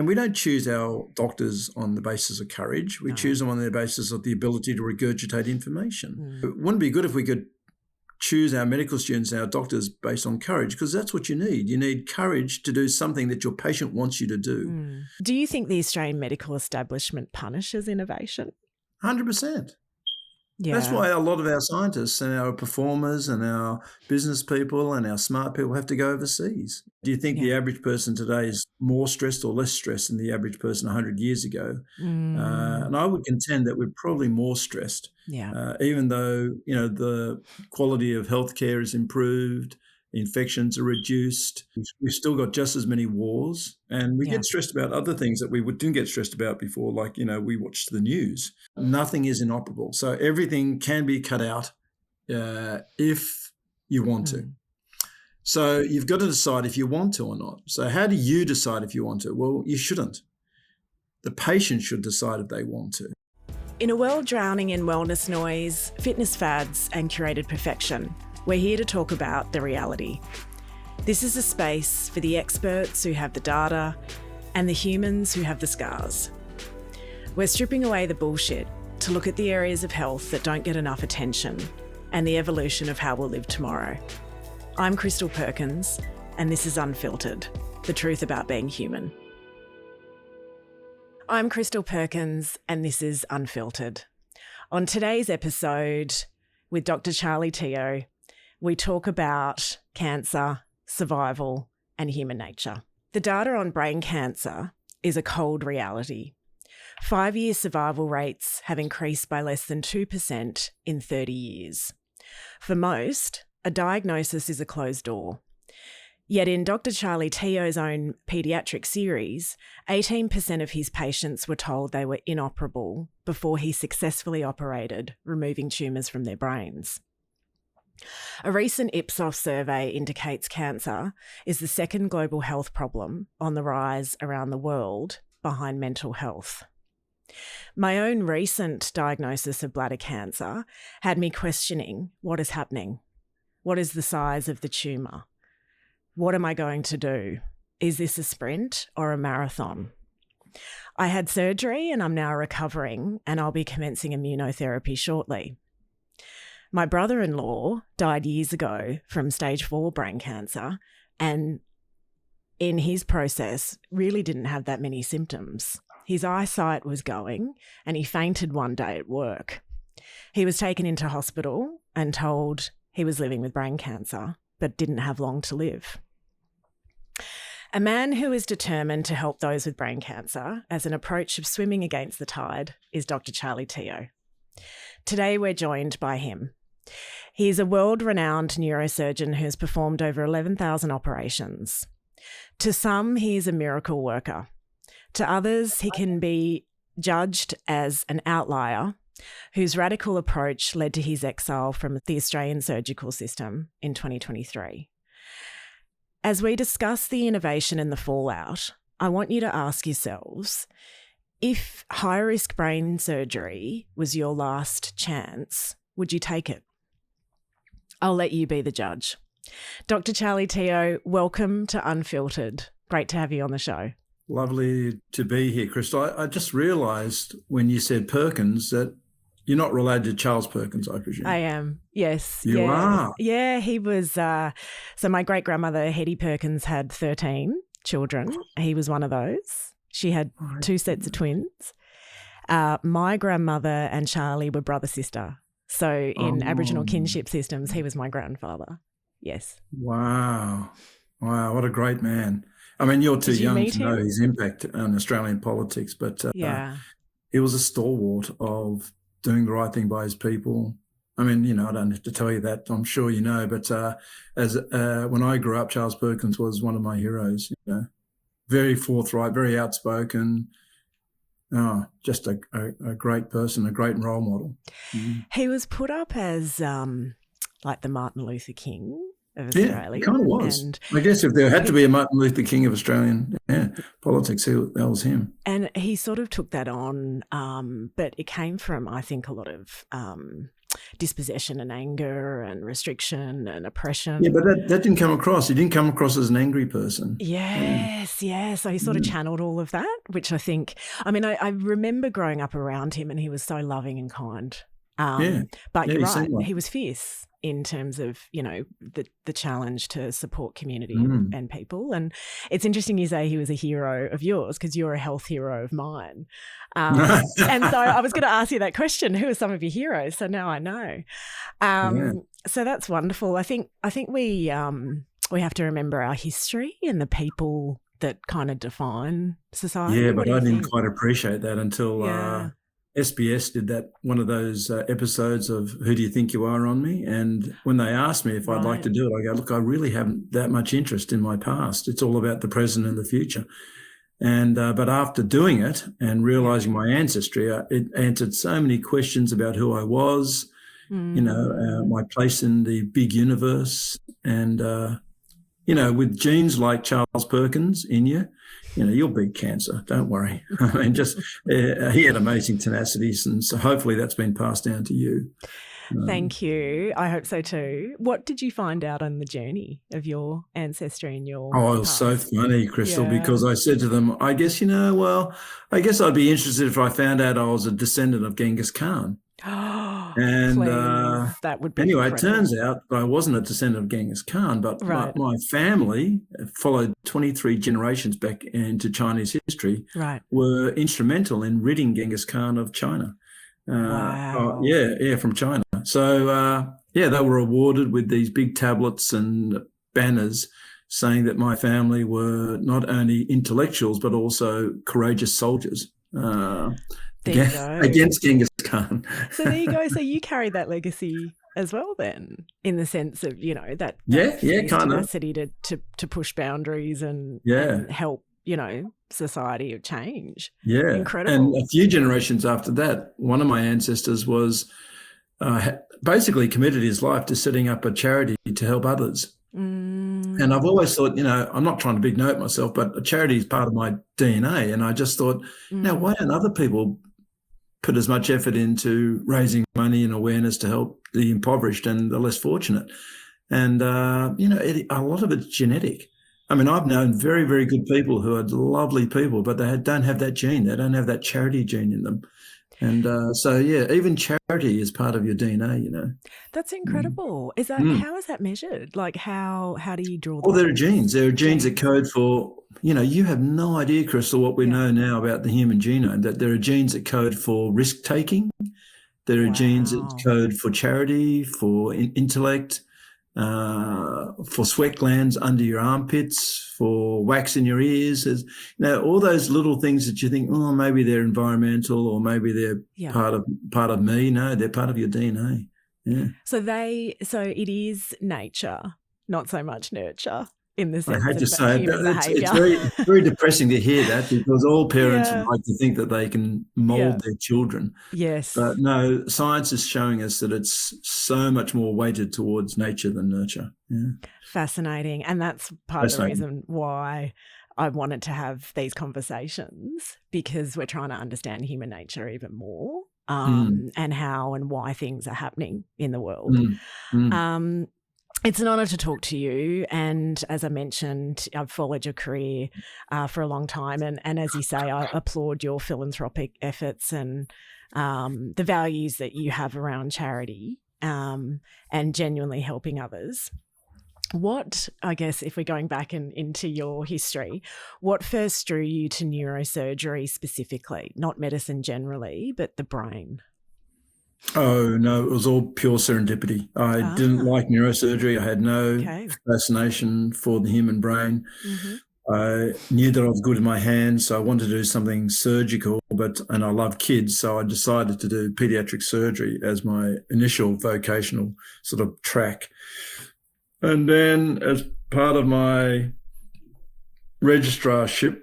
And we don't choose our doctors on the basis of courage. We choose them on the basis of the ability to regurgitate information. It wouldn't be good if we could choose our medical students and our doctors based on courage, because that's what you need. You need courage to do something that your patient wants you to do. Do you think the Australian medical establishment punishes innovation? 100%. Yeah. That's why a lot of our scientists and our performers and our business people and our smart people have to go overseas. Do you think the average person today is more stressed or less stressed than the average person 100 years ago? And I would contend that we're probably more stressed, even though, the quality of healthcare is improved, infections are reduced. We've still got just as many wars, and we get stressed about other things that we didn't get stressed about before, like, we watched the news. Nothing is inoperable. So everything can be cut out if you want to. So you've got to decide if you want to or not. So how do you decide if you want to? Well, you shouldn't. The patient should decide if they want to. In a world drowning in wellness noise, fitness fads and curated perfection, we're here to talk about the reality. This is a space for the experts who have the data and the humans who have the scars. We're stripping away the bullshit to look at the areas of health that don't get enough attention and the evolution of how we'll live tomorrow. I'm Crystal Perkins, and this is Unfiltered, the truth about being human. I'm Crystal Perkins, and this is Unfiltered. On today's episode with Dr Charlie Teo, we talk about cancer, survival, and human nature. The data on brain cancer is a cold reality. 5-year survival rates have increased by less than 2% in 30 years. For most, a diagnosis is a closed door. Yet in Dr Charlie Teo's own paediatric series, 18% of his patients were told they were inoperable before he successfully operated, removing tumours from their brains. A recent Ipsos survey indicates cancer is the second global health problem on the rise around the world, behind mental health. My own recent diagnosis of bladder cancer had me questioning what is happening. What is the size of the tumour? What am I going to do? Is this a sprint or a marathon? I had surgery and I'm now recovering, and I'll be commencing immunotherapy shortly. My brother-in-law died years ago from stage 4 brain cancer, and in his process really didn't have that many symptoms. His eyesight was going and he fainted one day at work. He was taken into hospital and told he was living with brain cancer, but didn't have long to live. A man who is determined to help those with brain cancer as an approach of swimming against the tide is Dr Charlie Teo. Today we're joined by him. He is a world-renowned neurosurgeon who has performed over 11,000 operations. To some, he is a miracle worker. To others, he can be judged as an outlier whose radical approach led to his exile from the Australian surgical system in 2023. As we discuss the innovation and the fallout, I want you to ask yourselves, if high-risk brain surgery was your last chance, would you take it? I'll let you be the judge. Dr. Charlie Teo, welcome to Unfiltered. Great to have you on the show. Lovely to be here, Crystal. I just realised when you said Perkins that you're not related to Charles Perkins, I presume. I am, yes. You are? Yeah, he was, so my great-grandmother, Hetty Perkins, had 13 children. He was one of those. She had 2 sets of twins. My grandmother and Charlie were brother-sister. So in Aboriginal kinship systems, he was my grandfather. Yes. Wow. What a great man. I mean, you're too young to know his impact on Australian politics, but he was a stalwart of doing the right thing by his people. I mean, I don't have to tell you that, I'm sure you know, but when I grew up, Charles Perkins was one of my heroes, very forthright, very outspoken. Oh, just a great person, a great role model. He was put up as like the Martin Luther King of Australia. Yeah, he kind of was. And I guess if there had to be a Martin Luther King of Australian politics, that was him. And he sort of took that on, but it came from, I think, a lot of dispossession and anger and restriction and oppression. Yeah, but that didn't come across. He didn't come across as an angry person. Yes, yeah. So he sort of channeled all of that, which I think, I mean, I remember growing up around him and he was so loving and kind. But you're right, he was fierce in terms of, you know, the challenge to support community and people. And it's interesting you say he was a hero of yours because you're a health hero of mine. And so I was going to ask you that question, who are some of your heroes? So now I know. So that's wonderful. I think we have to remember our history and the people that kind of define society. Yeah, but I didn't quite appreciate that until SBS did one of those episodes of Who Do You Think You Are on me? And when they asked me if I'd like to do it, I go, look, I really haven't that much interest in my past. It's all about the present and the future. And but after doing it and realising my ancestry, it answered so many questions about who I was, you know, my place in the big universe. And, you know, with genes like Charles Perkins in you, you know, you'll beat cancer. Don't worry. I mean, he had amazing tenacity, and so hopefully that's been passed down to you. Thank you. I hope so too. What did you find out on the journey of your ancestry and your it was so funny, Crystal, because I said to them, I guess, I guess I'd be interested if I found out I was a descendant of Genghis Khan. And that would be anyway, incredible. it turns out I wasn't a descendant of Genghis Khan, but my family followed 23 generations back into Chinese history, were instrumental in ridding Genghis Khan of China. Wow. From China. So, they were awarded with these big tablets and banners saying that my family were not only intellectuals, but also courageous soldiers. Against Genghis Khan. So there you go. So you carry that legacy as well then, in the sense of, you know, that tenacity to push boundaries and help, you know, society change. Yeah. Incredible. And a few generations after that, one of my ancestors was basically committed his life to setting up a charity to help others. And I've always thought, you know, I'm not trying to big note myself, but a charity is part of my DNA. And I just thought, now, why don't other people put as much effort into raising money and awareness to help the impoverished and the less fortunate? And, you know, a lot of it's genetic. I mean, I've known very, very good people who are lovely people, but they don't have that gene. They don't have that charity gene in them. And even charity is part of your DNA, you know. That's incredible. Is that how is that measured? Like how do you draw? Well, there are genes. There are genes that code for, you know, you have no idea, Crystal, what we know now about the human genome, that there are genes that code for risk-taking. There are genes that code for charity, for intellect, for sweat glands under your armpits, for wax in your ears. You know, all those little things that you think, oh, maybe they're environmental or maybe they're part of me. No, they're part of your DNA. Yeah. So it is nature, not so much nurture. In the sense I hate to say it's very depressing to hear that, because all parents would like to think that they can mould their children. Yes. But no, science is showing us that it's so much more weighted towards nature than nurture. Yeah. Fascinating. And that's part of the reason why I wanted to have these conversations, because we're trying to understand human nature even more, and how and why things are happening in the world. It's an honour to talk to you, and as I mentioned, I've followed your career for a long time, and as you say, I applaud your philanthropic efforts and the values that you have around charity and genuinely helping others. What, I guess, if we're going back into your history, what first drew you to neurosurgery specifically, not medicine generally, but the brain? Oh, no, it was all pure serendipity. I didn't like neurosurgery. I had no fascination for the human brain. I knew that I was good in my hands, so I wanted to do something surgical, and I love kids, so I decided to do pediatric surgery as my initial vocational sort of track. And then as part of my registrarship,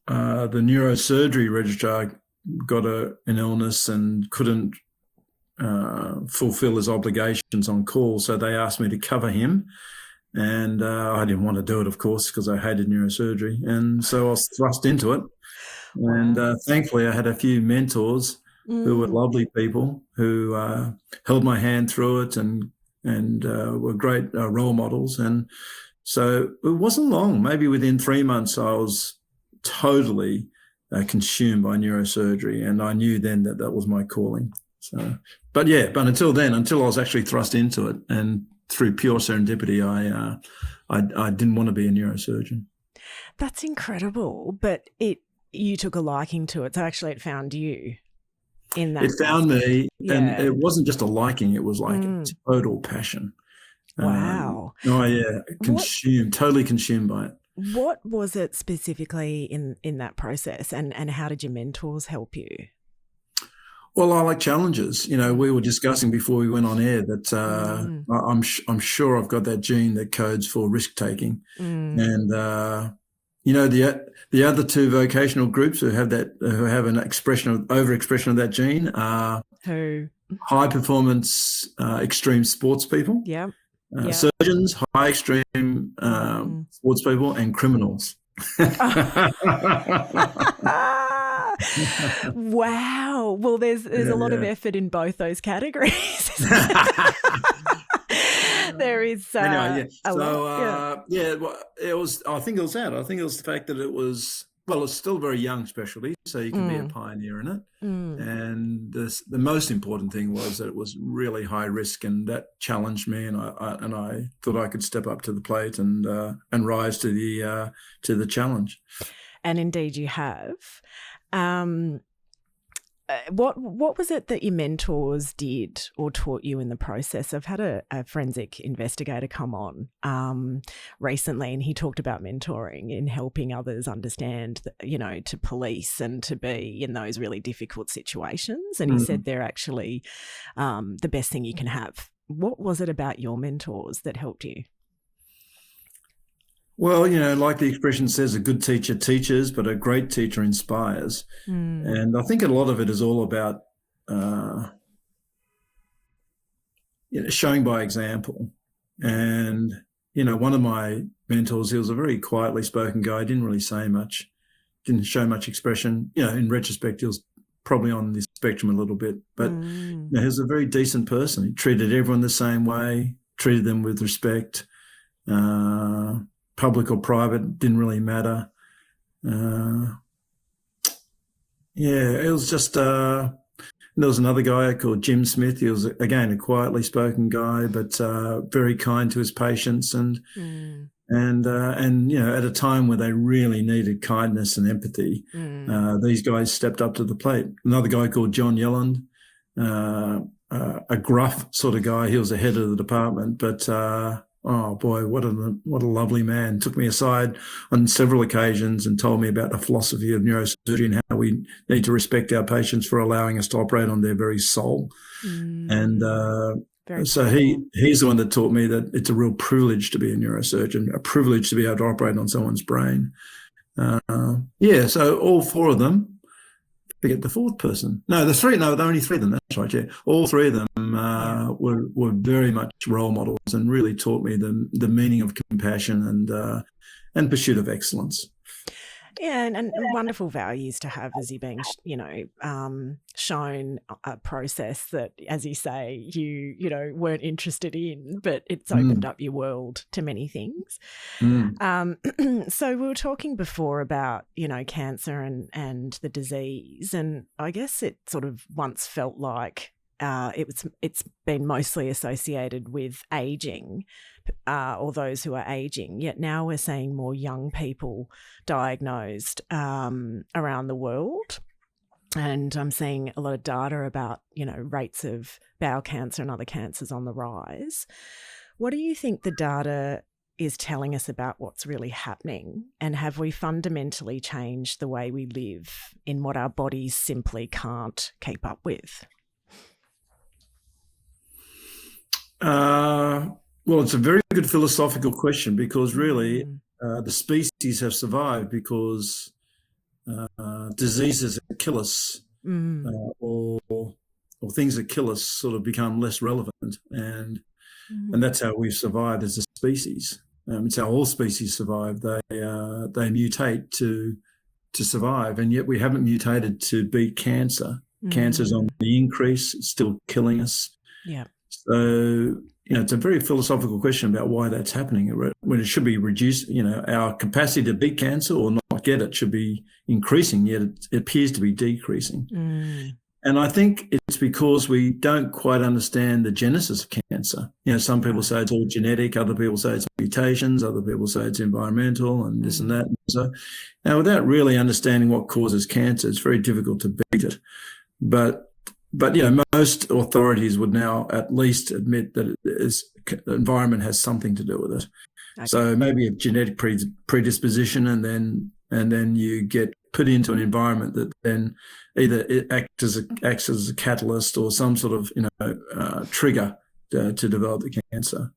the neurosurgery registrar got an illness and couldn't fulfill his obligations on call, so they asked me to cover him, and I didn't want to do it, of course, because I hated neurosurgery, and so I was thrust into it. And thankfully I had a few mentors who were lovely people who held my hand through it and were great role models. And so it wasn't long. Maybe within 3 months, I was totally consumed by neurosurgery, and I knew then that that was my calling. So, but until then, until I was actually thrust into it, and through pure serendipity, I didn't want to be a neurosurgeon. That's incredible. But you took a liking to it, so actually it found you in that. It found me, Yeah. and it wasn't just a liking; it was like a total passion. Wow. Totally consumed by it. What was it specifically in that process, and how did your mentors help you? Well, I like challenges. You know, we were discussing before we went on air that I'm sure I've got that gene that codes for risk taking, and you know, the other two vocational groups who have an overexpression of that gene are who high performance extreme sports people. Yeah. Surgeons, high extreme sports people, and criminals. Wow. Well, there's a lot of effort in both those categories. There is anyway, a lot. It was. I think it was that. I think it was the fact that it was. Well, it's still a very young specialty, so you can be a pioneer in it. And the most important thing was that it was really high risk, and that challenged me. And I thought I could step up to the plate and rise to the challenge. And indeed, you have. What was it that your mentors did or taught you in the process? I've had a forensic investigator come on recently, and he talked about mentoring in helping others understand, to police and to be in those really difficult situations. And he said they're actually the best thing you can have. What was it about your mentors that helped you? Well, like the expression says, a good teacher teaches, but a great teacher inspires. And I think a lot of it is all about showing by example. And, one of my mentors, he was a very quietly spoken guy, didn't really say much, didn't show much expression. In retrospect, he was probably on the spectrum a little bit, but he was a very decent person. He treated everyone the same way, treated them with respect. Public or private, didn't really matter. It was just, there was another guy called Jim Smith. He was, again, a quietly spoken guy, but very kind to his patients and at a time where they really needed kindness and empathy, these guys stepped up to the plate. Another guy called John Yelland, a gruff sort of guy. He was the head of the department, but oh boy, what a lovely man. Took me aside on several occasions and told me about the philosophy of neurosurgery and how we need to respect our patients for allowing us to operate on their very soul. And so he's the one that taught me that it's a real privilege to be a neurosurgeon, a privilege to be able to operate on someone's brain. So all four of them. Forget the fourth person. No, there are only three of them. That's right. Yeah, all three of them were very much role models and really taught me the meaning of compassion and pursuit of excellence. Yeah, and wonderful values to have as you're being, shown a process that, as you say, you weren't interested in, but it's opened up your world to many things. So we were talking before about, cancer and the disease, and I guess it sort of once felt like it's been mostly associated with aging, or those who are aging. Yet now we're seeing more young people diagnosed around the world, and I'm seeing a lot of data about rates of bowel cancer and other cancers on the rise. What do you think the data is telling us about what's really happening, and have we fundamentally changed the way we live in what our bodies simply can't keep up with? Well, it's a very good philosophical question, because really the species have survived because diseases that kill us or things that kill us sort of become less relevant, and that's how we've survived as a species. It's how all species survive. They mutate to survive, and yet we haven't mutated to beat cancer. Cancer's on the increase. It's still killing us. Yeah. So, it's a very philosophical question about why that's happening. When it should be reduced, our capacity to beat cancer or not get it should be increasing, yet it appears to be decreasing. And I think it's because we don't quite understand the genesis of cancer. Some people say it's all genetic, other people say it's mutations, other people say it's environmental and this and that. So now, without really understanding what causes cancer, it's very difficult to beat it. But most authorities would now at least admit that the environment has something to do with it. Okay. So maybe a genetic predisposition, and then you get put into an environment that then either it acts as a catalyst or some sort of trigger to develop the cancer.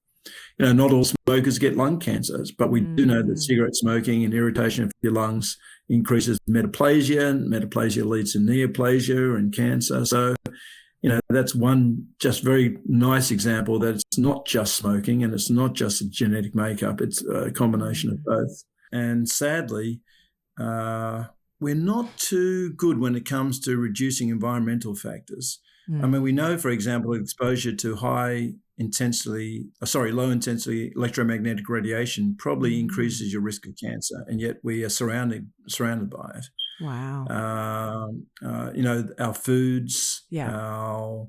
Not all smokers get lung cancers, but we do know that cigarette smoking and irritation of your lungs increases metaplasia, and metaplasia leads to neoplasia and cancer. So, that's one just very nice example that it's not just smoking and it's not just a genetic makeup. It's a combination of both. And sadly, we're not too good when it comes to reducing environmental factors. I mean, we know, for example, exposure to low intensity electromagnetic radiation probably increases your risk of cancer, and yet we are surrounded by it. Wow. Our foods, our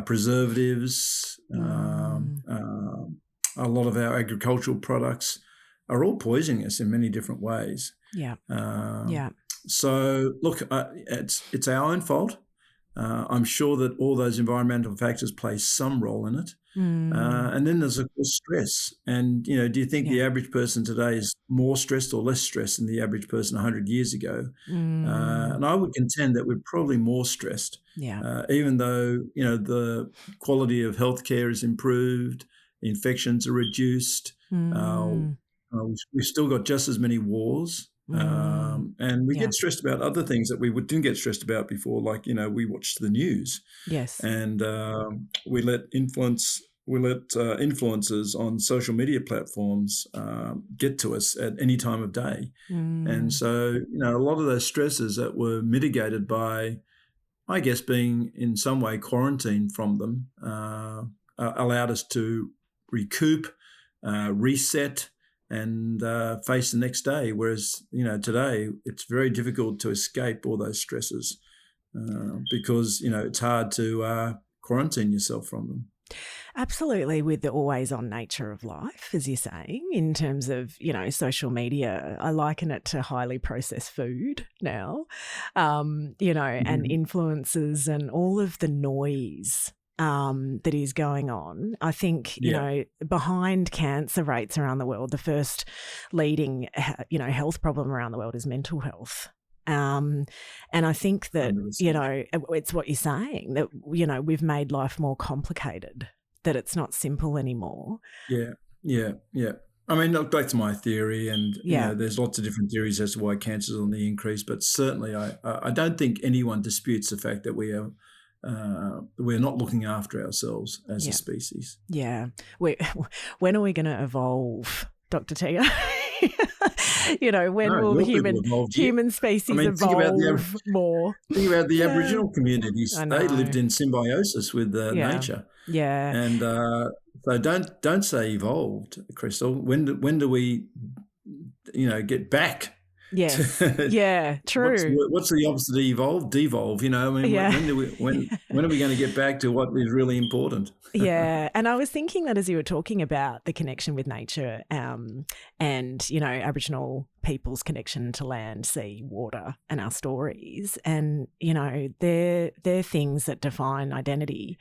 preservatives, a lot of our agricultural products are all poisoning us in many different ways. Yeah. So look, it's our own fault. I'm sure that all those environmental factors play some role in it. And then there's, of course, stress. And, do you think the average person today is more stressed or less stressed than the average person 100 years ago? And I would contend that we're probably more stressed. Even though, the quality of healthcare is improved, infections are reduced, we've still got just as many wars. And we get stressed about other things that we didn't get stressed about before, like, we watched the news. Yes. And we let influencers on social media platforms get to us at any time of day. And so, a lot of those stresses that were mitigated by, I guess, being in some way quarantined from them allowed us to recoup, reset, and face the next day. Whereas, today it's very difficult to escape all those stresses because, it's hard to quarantine yourself from them. Absolutely, with the always-on nature of life, as you're saying, in terms of, social media. I liken it to highly processed food now, and influences and all of the noise that is going on. I think, behind cancer rates around the world, the first leading, health problem around the world is mental health. And I think that, 100%. It's what you're saying, that, we've made life more complicated, that it's not simple anymore. Yeah. I mean, look, that's my theory, and there's lots of different theories as to why cancer's on the increase, but certainly I don't think anyone disputes the fact that we're not looking after ourselves as a species. Yeah. When are we going to evolve, Dr. Teo? When will the human species evolve more? Think about the Aboriginal communities. They lived in symbiosis with nature. Yeah. And so don't say evolved, Crystal. When do we, get back? Yes. Yeah, true. What's the opposite of evolve? Devolve, when are we going to get back to what is really important? Yeah. And I was thinking that as you were talking about the connection with nature and, Aboriginal people's connection to land, sea, water and our stories. And, they're things that define identity,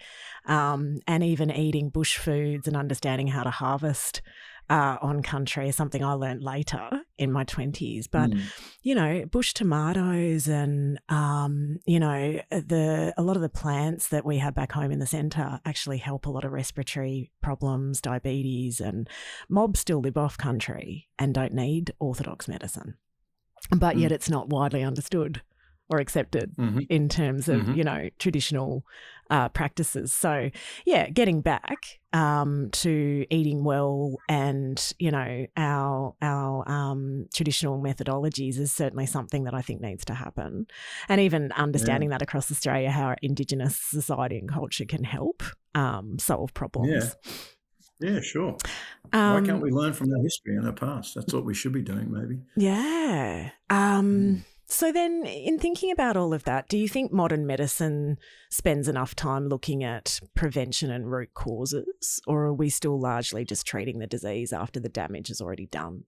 and even eating bush foods and understanding how to harvest on country is something I learned later in my 20s. But, bush tomatoes and, a lot of the plants that we have back home in the centre actually help a lot of respiratory problems, diabetes, and mobs still live off country and don't need orthodox medicine. But yet it's not widely understood or accepted Mm-hmm. in terms of, Mm-hmm. traditional practices. So, getting back to eating well and, our traditional methodologies is certainly something that I think needs to happen. And even understanding that across Australia, how our Indigenous society and culture can help solve problems. Yeah, sure. Why can't we learn from our history and our past? That's what we should be doing, maybe. Yeah. So then, in thinking about all of that, do you think modern medicine spends enough time looking at prevention and root causes, or are we still largely just treating the disease after the damage is already done?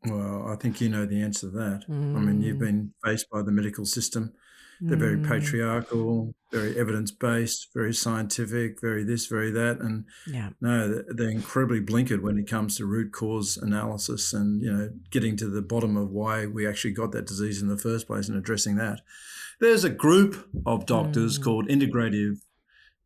Well, I think you know the answer to that. I mean, you've been faced by the medical system. They're very Mm. patriarchal, very evidence-based, very scientific, very this, very that. And Yeah. no, they're incredibly blinkered when it comes to root cause analysis and, getting to the bottom of why we actually got that disease in the first place and addressing that. There's a group of doctors called integrative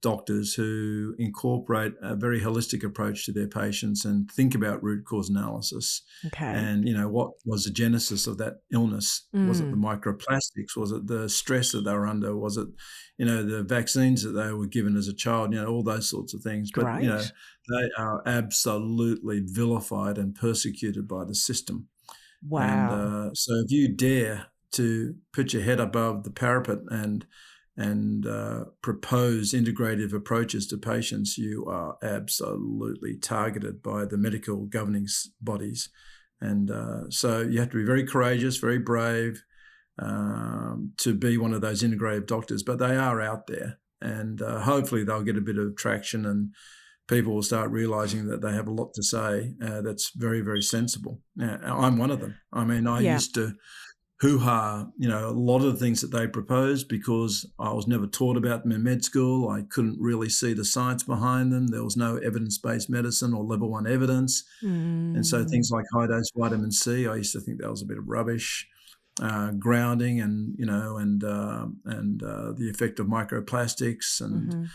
doctors who incorporate a very holistic approach to their patients and think about root cause analysis. Okay. And, what was the genesis of that illness? Was it the Mm. microplastics? Was it the stress that they were under? Was it, the vaccines that they were given as a child? All those sorts of things. But, Great. they are absolutely vilified and persecuted by the system. And Wow. so if you dare to put your head above the parapet and propose integrative approaches to patients, you are absolutely targeted by the medical governing bodies. And so you have to be very courageous, very brave to be one of those integrative doctors. But they are out there, and hopefully they'll get a bit of traction and people will start realizing that they have a lot to say that's very, very sensible. I'm one of them. I mean, I Yeah. used to hoo-ha, a lot of the things that they proposed because I was never taught about them in med school. I couldn't really see the science behind them. There was no evidence-based medicine or level 1 evidence. And so things like high-dose vitamin C, I used to think that was a bit of rubbish. Grounding and, the effect of microplastics and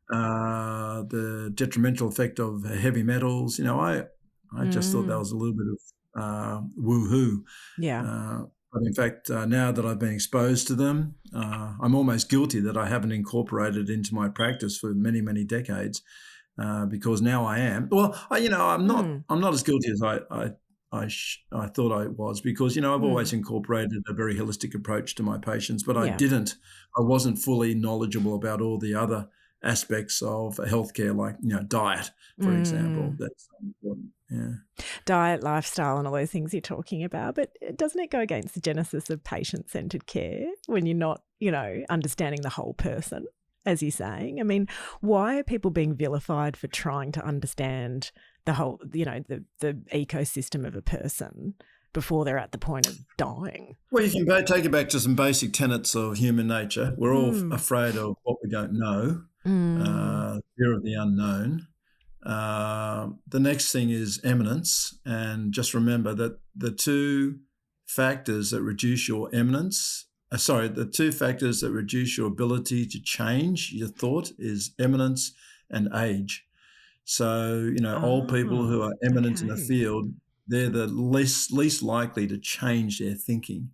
the detrimental effect of heavy metals. I just thought that was a little bit of woo-hoo. Yeah. But in fact, now that I've been exposed to them, I'm almost guilty that I haven't incorporated into my practice for many, many decades, because now I am. Well, I'm not as guilty as I thought I was, because I've always incorporated a very holistic approach to my patients, but I wasn't fully knowledgeable about all the other aspects of healthcare, like diet, for example. That's important. Yeah. Diet, lifestyle, and all those things you're talking about. But doesn't it go against the genesis of patient-centered care when you're not, understanding the whole person, as you're saying? I mean, why are people being vilified for trying to understand the whole, the ecosystem of a person before they're at the point of dying? Well, you can take it back to some basic tenets of human nature. We're all afraid of what we don't know, fear of the unknown. The next thing is eminence. And just remember that the two factors that reduce your the two factors that reduce your ability to change your thought is eminence and age. So, old people who are eminent in a field, they're the least likely to change their thinking.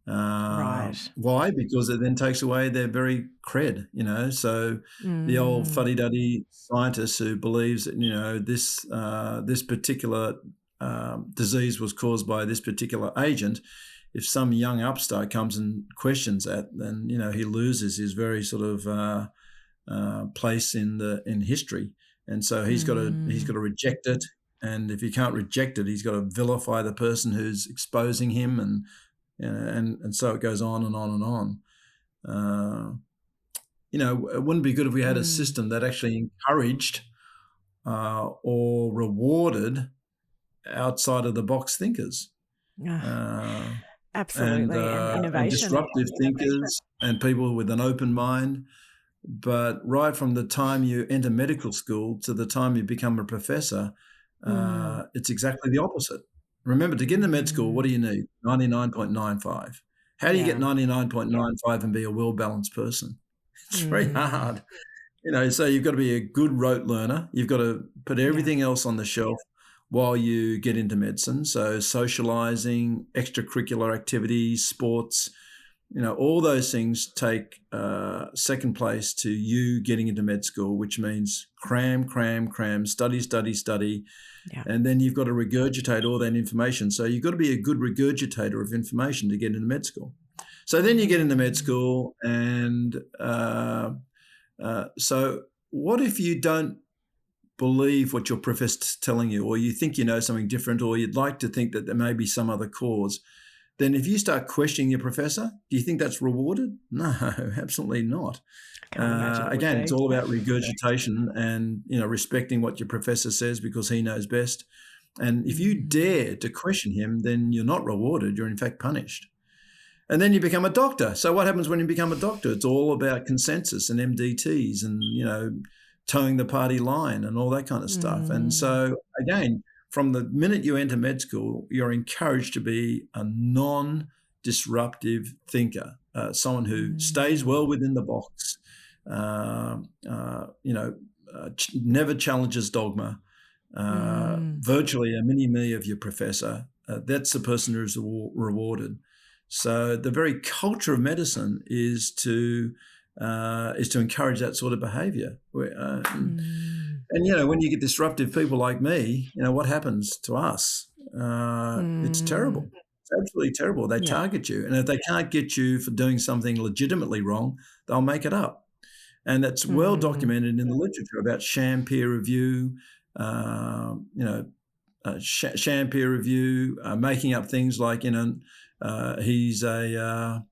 Right. Why? Because it then takes away their very cred, So the old fuddy-duddy scientist who believes that, this particular disease was caused by this particular agent, if some young upstart comes and questions that, then, he loses his very sort of place in history. And so he's got to reject it. And if he can't reject it, he's got to vilify the person who's exposing him, and so it goes on and on and on. It wouldn't be good if we had a system that actually encouraged or rewarded outside of the box thinkers. Absolutely. And innovation. And disruptive thinkers and people with an open mind. But right from the time you enter medical school to the time you become a professor, it's exactly the opposite. Remember, to get into med school, what do you need? 99.95. How do you get 99.95 and be a well-balanced person? It's very hard. So you've got to be a good rote learner. You've got to put everything else on the shelf while you get into medicine. So socializing, extracurricular activities, sports, all those things take second place to you getting into med school, which means cram, study. Yeah. And then you've got to regurgitate all that information. So you've got to be a good regurgitator of information to get into med school. So then you get into med school, and so what if you don't believe what your professor's telling you, or you think you know something different, or you'd like to think that there may be some other cause? Then if you start questioning your professor, do you think that's rewarded? No, absolutely not. Again, it's all about regurgitation and, respecting what your professor says because he knows best. And if you dare to question him, then you're not rewarded. You're in fact punished. And then you become a doctor. So what happens when you become a doctor? It's all about consensus and MDTs and, towing the party line and all that kind of stuff. And so, again, from the minute you enter med school, you're encouraged to be a non-disruptive thinker, someone who stays well within the box, never challenges dogma, virtually a mini-me of your professor. That's the person who's rewarded. So the very culture of medicine is to encourage that sort of behaviour. And when you get disruptive people like me, what happens to us? It's terrible. It's absolutely terrible. They target you. And if they can't get you for doing something legitimately wrong, they'll make it up. And that's well documented in the literature about sham peer review, sham peer review, making up things like, he's a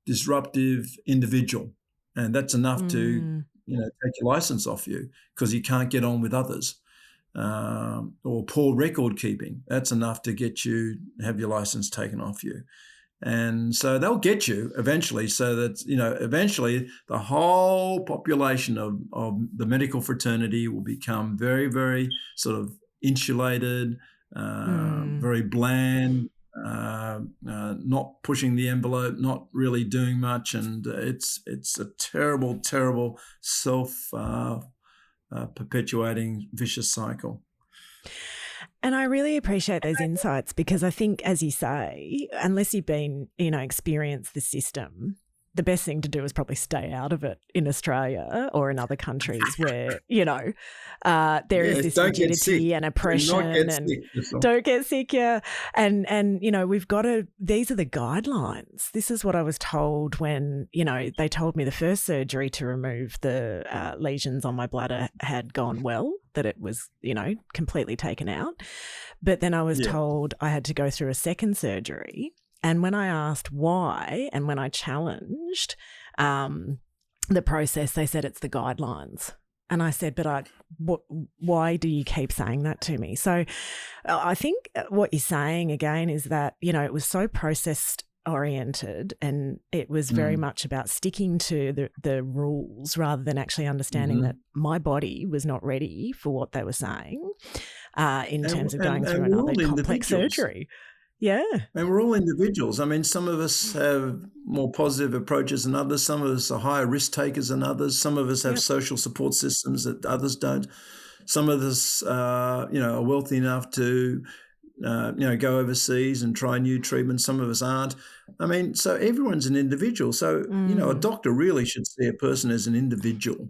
disruptive individual. And that's enough to, take your license off you because you can't get on with others. Or poor record keeping. That's enough to get you, have your license taken off you. And so they'll get you eventually, so that, eventually the whole population of the medical fraternity will become very, very sort of insulated, very bland, not pushing the envelope, not really doing much. And it's a terrible, terrible perpetuating vicious cycle. And I really appreciate those insights because I think, as you say, unless you've been, experienced the system, the best thing to do is probably stay out of it in Australia or in other countries where, there is this rigidity and oppression and don't get sick. Yeah. And we've got to, these are the guidelines. This is what I was told when, they told me the first surgery to remove the lesions on my bladder had gone well, that it was, completely taken out. But then I was told I had to go through a second surgery. And when I asked why and when I challenged the process, they said it's the guidelines. And I said, but why do you keep saying that to me? So I think what you're saying again is that, it was so process oriented and it was very much about sticking to the rules rather than actually understanding that my body was not ready for what they were saying in terms of going through another complex surgery. Yeah. And we're all individuals. I mean, some of us have more positive approaches than others. Some of us are higher risk takers than others. Some of us have social support systems that others don't. Some of us, are wealthy enough to, go overseas and try new treatments. Some of us aren't. I mean, so everyone's an individual. So, a doctor really should see a person as an individual,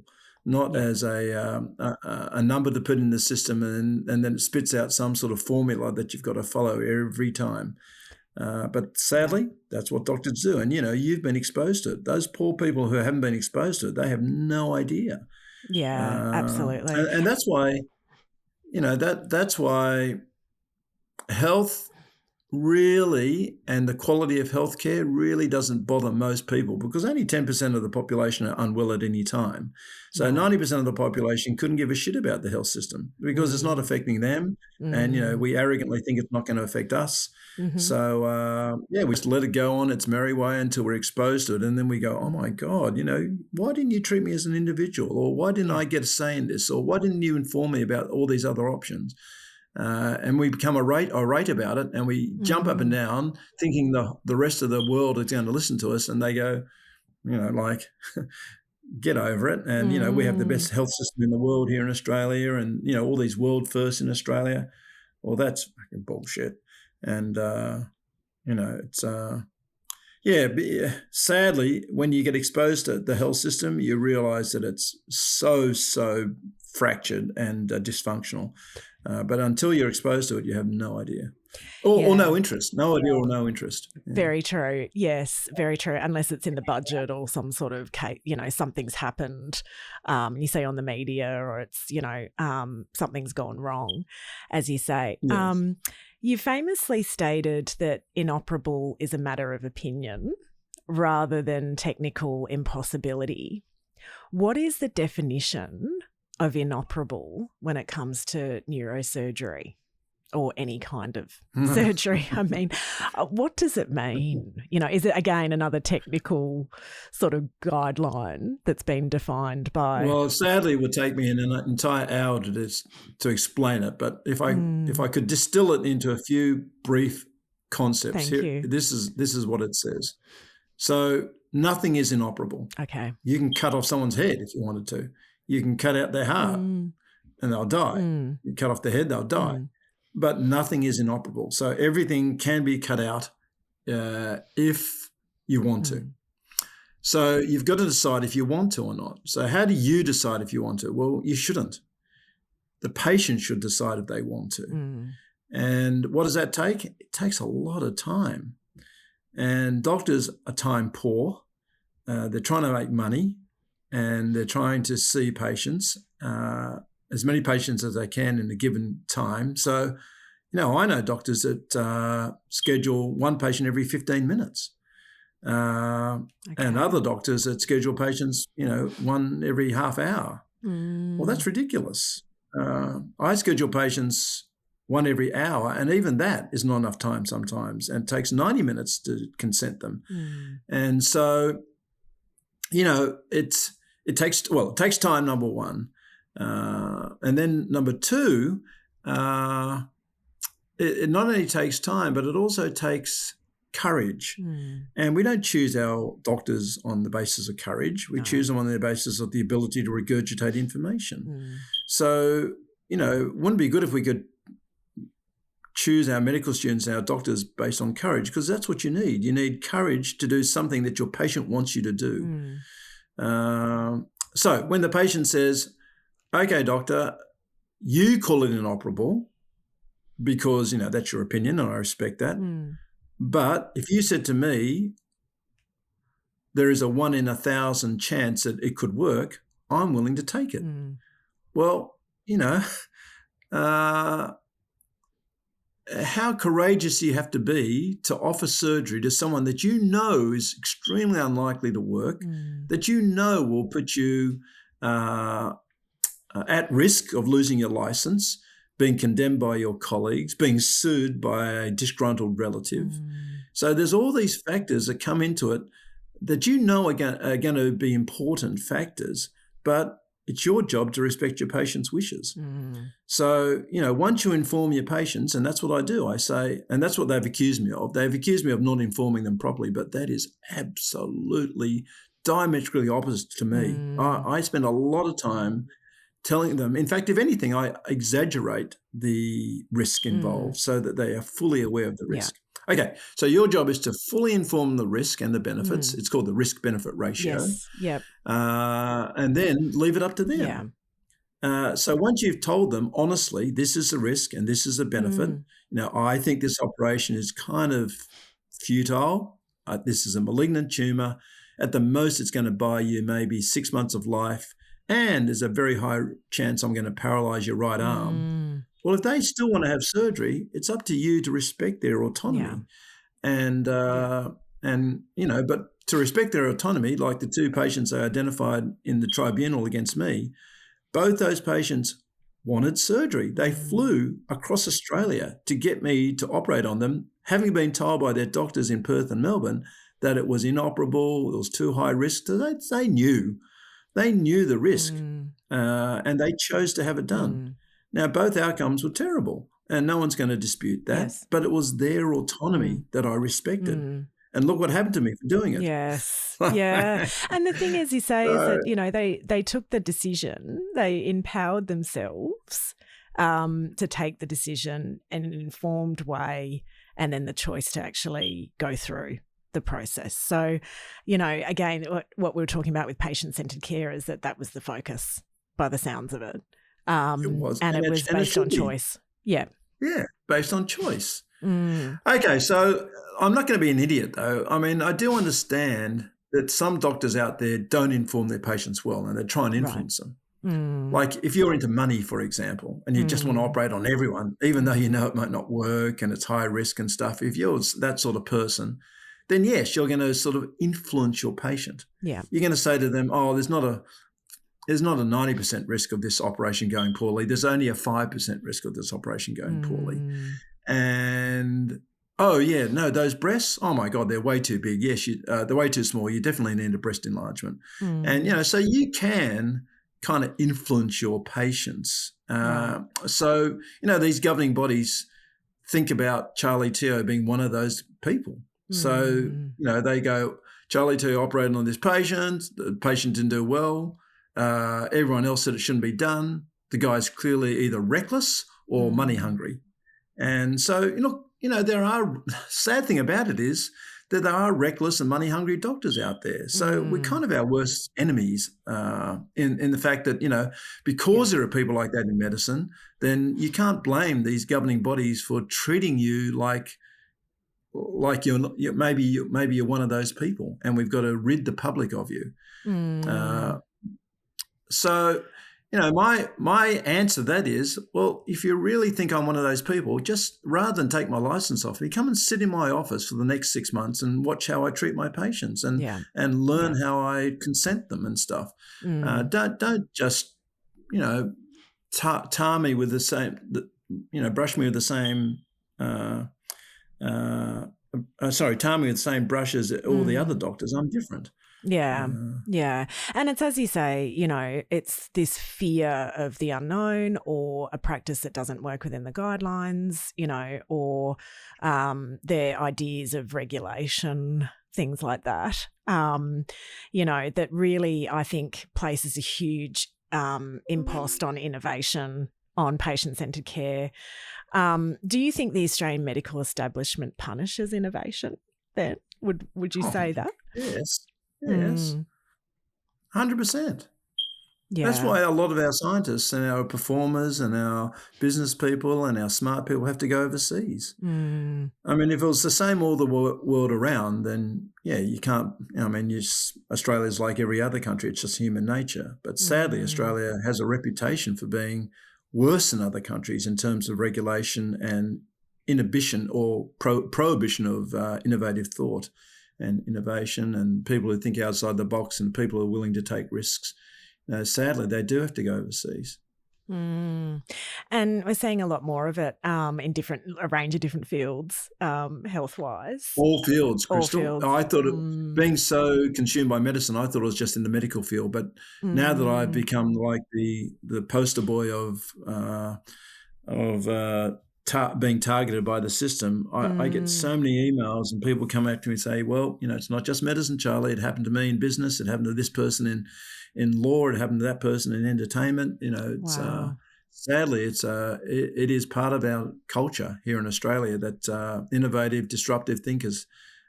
not as a number to put in the system and then it spits out some sort of formula that you've got to follow every time. But sadly, that's what doctors do. And, you've been exposed to it. Those poor people who haven't been exposed to it, they have no idea. Yeah, absolutely. And that's why, that's why health really and the quality of healthcare really doesn't bother most people because only 10% of the population are unwell at any time. So 90% of the population couldn't give a shit about the health system because it's not affecting them. And, we arrogantly think it's not going to affect us. So, we just let it go on its merry way until we're exposed to it. And then we go, oh, my God, why didn't you treat me as an individual? Or why didn't I get a say in this? Or why didn't you inform me about all these other options? And we become irate about it and we jump up and down thinking the rest of the world is going to listen to us and they go, get over it. And, we have the best health system in the world here in Australia and, all these world firsts in Australia. Well, that's fucking bullshit. And, it's, Sadly, when you get exposed to the health system, you realise that it's so fractured and dysfunctional. But until you're exposed to it, you have no idea. Or no interest. No idea or no interest. Yeah. Very true. Yes, very true. Unless it's in the budget or some sort of, something's happened, you see on the media, or it's, something's gone wrong, as you say. Yes. You famously stated that inoperable is a matter of opinion rather than technical impossibility. What is the definition of inoperable when it comes to neurosurgery or any kind of surgery? I mean, what does it mean? Is it, again, another technical sort of guideline that's been defined by? Well, sadly, it would take me an entire hour to explain it. But if I could distill it into a few brief concepts, this is what it says. So nothing is inoperable. Okay. You can cut off someone's head if you wanted to. You can cut out their heart and they'll die. You cut off their head, they'll die. But nothing is inoperable. So everything can be cut out if you want to. So you've got to decide if you want to or not. So how do you decide if you want to? Well, you shouldn't. The patient should decide if they want to. And what does that take? It takes a lot of time. And doctors are time poor. They're trying to make money and they're trying to see patients, as many patients as they can in a given time. So, I know doctors that schedule one patient every 15 minutes. And other doctors that schedule patients, one every half hour. Well, that's ridiculous. I schedule patients one every hour, and even that is not enough time sometimes, and it takes 90 minutes to consent them. And so, it takes time, number one. And then number two, it not only takes time, but it also takes courage. And we don't choose our doctors on the basis of courage. We choose them on the basis of the ability to regurgitate information. So, wouldn't it be good if we could choose our medical students and our doctors based on courage, because that's what you need. You need courage to do something that your patient wants you to do. So when the patient says, okay, doctor, you call it inoperable because, that's your opinion and I respect that. But if you said to me, there is a 1 in 1,000 chance that it could work, I'm willing to take it. Well, how courageous do you have to be to offer surgery to someone that is extremely unlikely to work, that will put you at risk of losing your license, being condemned by your colleagues, being sued by a disgruntled relative. So there's all these factors that come into it that are going to be important factors, but it's your job to respect your patient's wishes. So, once you inform your patients, and that's what I do, I say, and that's what they've accused me of. They've accused me of not informing them properly, but that is absolutely diametrically opposite to me. I spend a lot of time telling them, in fact, if anything, I exaggerate the risk involved so that they are fully aware of the risk. Okay, so your job is to fully inform the risk and the benefits. It's called the risk-benefit ratio. Yes, yep. And then leave it up to them. So once you've told them, honestly, this is the risk and this is the benefit, I think this operation is kind of futile. This is a malignant tumour. At the most, it's going to buy you maybe 6 months of life, and there's a very high chance I'm going to paralyse your right arm. Well, if they still want to have surgery, it's up to you to respect their autonomy. And but to respect their autonomy, like the 2 patients I identified in the tribunal against me, both those patients wanted surgery. They flew across Australia to get me to operate on them, having been told by their doctors in Perth and Melbourne that it was inoperable, it was too high risk. So they knew the risk, and they chose to have it done. Now, both outcomes were terrible, and no one's going to dispute that, but it was their autonomy that I respected. And look what happened to me for doing it. Yes, yeah. And the thing is, you say, is that, they took the decision, they empowered themselves to take the decision in an informed way, and then the choice to actually go through the process. So, again, what we were talking about with patient-centered care is that was the focus by the sounds of it. It was. And it was based on choice. Yeah. Yeah, based on choice. Mm. Okay, so I'm not going to be an idiot, though. I mean, I do understand that some doctors out there don't inform their patients well and they try and influence them. Like if you're into money, for example, and you just want to operate on everyone, even though you know it might not work and it's high risk and stuff, if you're that sort of person, then yes, you're going to sort of influence your patient. Yeah. You're going to say to them, oh, there's not a 90% risk of this operation going poorly. There's only a 5% risk of this operation going poorly. And, oh, yeah, no, those breasts, oh, my God, they're way too big. Yes, they're way too small. You definitely need a breast enlargement. And, so you can kind of influence your patients. So, these governing bodies think about Charlie Teo being one of those people. So, they go, Charlie Teo operated on this patient. The patient didn't do well. Everyone else said it shouldn't be done. The guy's clearly either reckless or money hungry. And so, there are, sad thing about it is that there are reckless and money hungry doctors out there. So we're kind of our worst enemies in the fact that, because there are people like that in medicine, then you can't blame these governing bodies for treating you like maybe you're one of those people, and we've got to rid the public of you. So, my answer to that is, well, if you really think I'm one of those people, just rather than take my license off me, come and sit in my office for the next 6 months and watch how I treat my patients and learn how I consent them and stuff. Don't just, tar me with the same, brush me with the same, tar me with the same brush as all the other doctors. I'm different. Yeah. And it's, as you say, it's this fear of the unknown or a practice that doesn't work within the guidelines, or their ideas of regulation, things like that, that really, I think, places a huge impost on innovation, on patient-centred care. Do you think the Australian medical establishment punishes innovation then? Would you say that? Yes, 100%. Yeah. That's why a lot of our scientists and our performers and our business people and our smart people have to go overseas. I mean, if it was the same all the world around, then, you can't, Australia's like every other country. It's just human nature. But sadly, Australia has a reputation for being worse than other countries in terms of regulation and inhibition or prohibition of innovative thought and innovation, and people who think outside the box and people who are willing to take risks. Sadly, they do have to go overseas. And we're seeing a lot more of it in a range of different fields, health-wise. All fields, Crystal. All fields. I thought it, being so consumed by medicine, I thought it was just in the medical field. But now that I've become like the poster boy of being targeted by the system, I get so many emails and people come up to me and say, well, it's not just medicine, Charlie. It happened to me in business. It happened to this person in law. It happened to that person in entertainment. It's sadly, it is part of our culture here in Australia that innovative, disruptive thinkers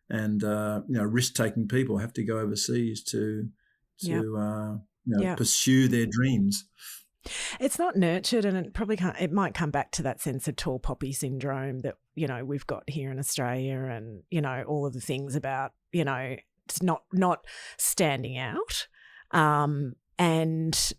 and risk-taking people have to go overseas to pursue their dreams. It's not nurtured, and it might come back to that sense of tall poppy syndrome that, we've got here in Australia, and, all of the things about, it's not standing out. And,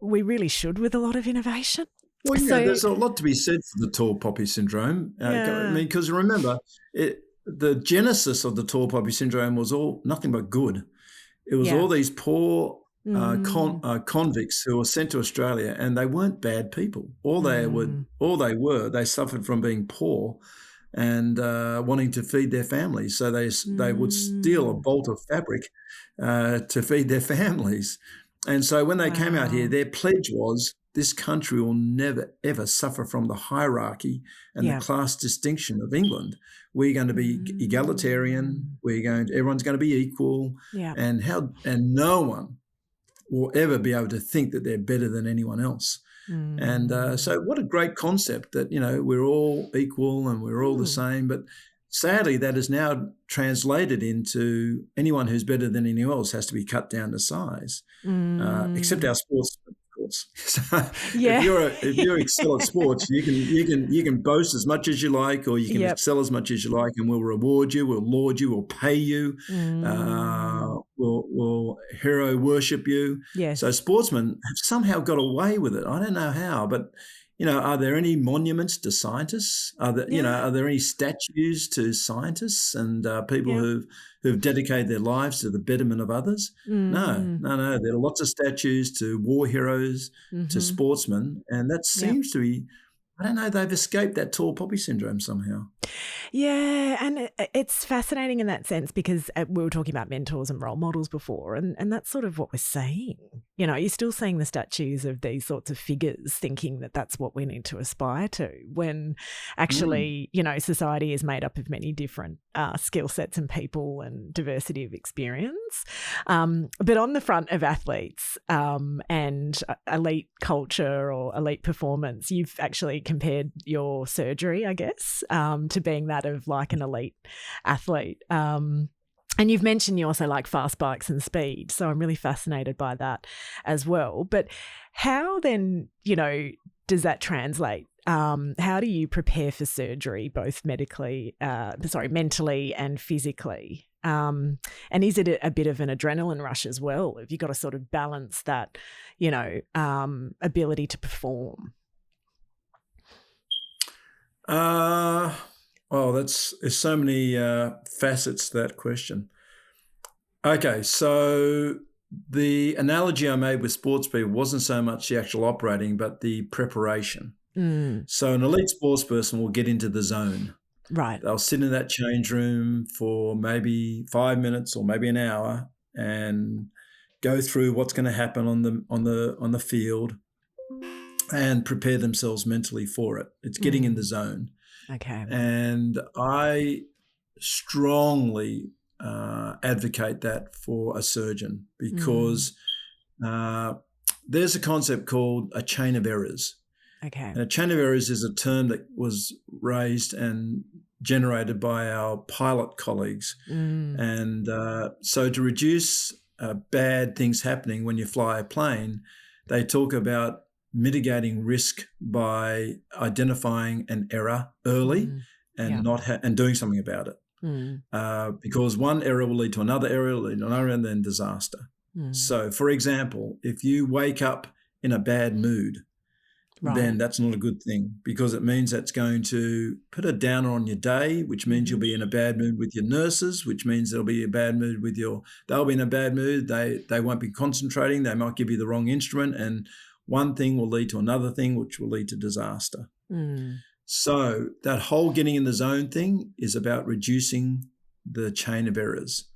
we really should with a lot of innovation. Well, there's a lot to be said for the tall poppy syndrome. Because remember, the genesis of the tall poppy syndrome was nothing but good. It was all these poor convicts who were sent to Australia, and they weren't bad people. They suffered from being poor and wanting to feed their families. So they would steal a bolt of fabric to feed their families. And so when they came out here, their pledge was, this country will never, ever suffer from the hierarchy and the class distinction of England. We're going to be egalitarian. Everyone's going to be equal. Yeah. And no one will ever be able to think that they're better than anyone else. And so what a great concept that, we're all equal and we're all the same. But sadly, that is now translated into anyone who's better than anyone else has to be cut down to size, except our sportsmen, of course. So Yeah. if you excel at sports, you can boast as much as you like, or you can Yep. excel as much as you like, and we'll reward you, we'll laud you, we'll pay you, we'll hero worship you. Yes. So sportsmen have somehow got away with it. I don't know how, but are there any monuments to scientists? Are there any statues to scientists and people who've dedicated their lives to the betterment of others? No. There are lots of statues to war heroes, to sportsmen, and that seems to be, I don't know, they've escaped that tall poppy syndrome somehow. Yeah, and it's fascinating in that sense because we were talking about mentors and role models before, and that's sort of what we're seeing. You're still seeing the statues of these sorts of figures thinking that that's what we need to aspire to, when actually, society is made up of many different skill sets and people and diversity of experience. But on the front of athletes and elite culture or elite performance, you've actually compared your surgery, I guess, to being that of like an elite athlete. And you've mentioned you also like fast bikes and speed. So I'm really fascinated by that as well. But how then, does that translate? How do you prepare for surgery, both mentally and physically? And is it a bit of an adrenaline rush as well? Have you got to sort of balance that, ability to perform? There's so many facets to that question. Okay, so the analogy I made with sports people wasn't so much the actual operating, but the preparation. So an elite sports person will get into the zone. Right. They'll sit in that change room for maybe 5 minutes or maybe an hour and go through what's going to happen on the field and prepare themselves mentally for it. It's getting in the zone. Okay. And I strongly advocate that for a surgeon because there's a concept called a chain of errors. Okay. And a chain of errors is a term that was raised and generated by our pilot colleagues. And so to reduce bad things happening when you fly a plane, they talk about mitigating risk by identifying an error early and and doing something about it. Because one error will lead to another error, lead to another, and then disaster. So, for example, if you wake up in a bad mood, then that's not a good thing because it means that's going to put a downer on your day, which means you'll be in a bad mood with your nurses, which means they'll be in a bad mood they'll be in a bad mood. They won't be concentrating. They might give you the wrong instrument, and one thing will lead to another thing, which will lead to disaster. So that whole getting in the zone thing is about reducing the chain of errors.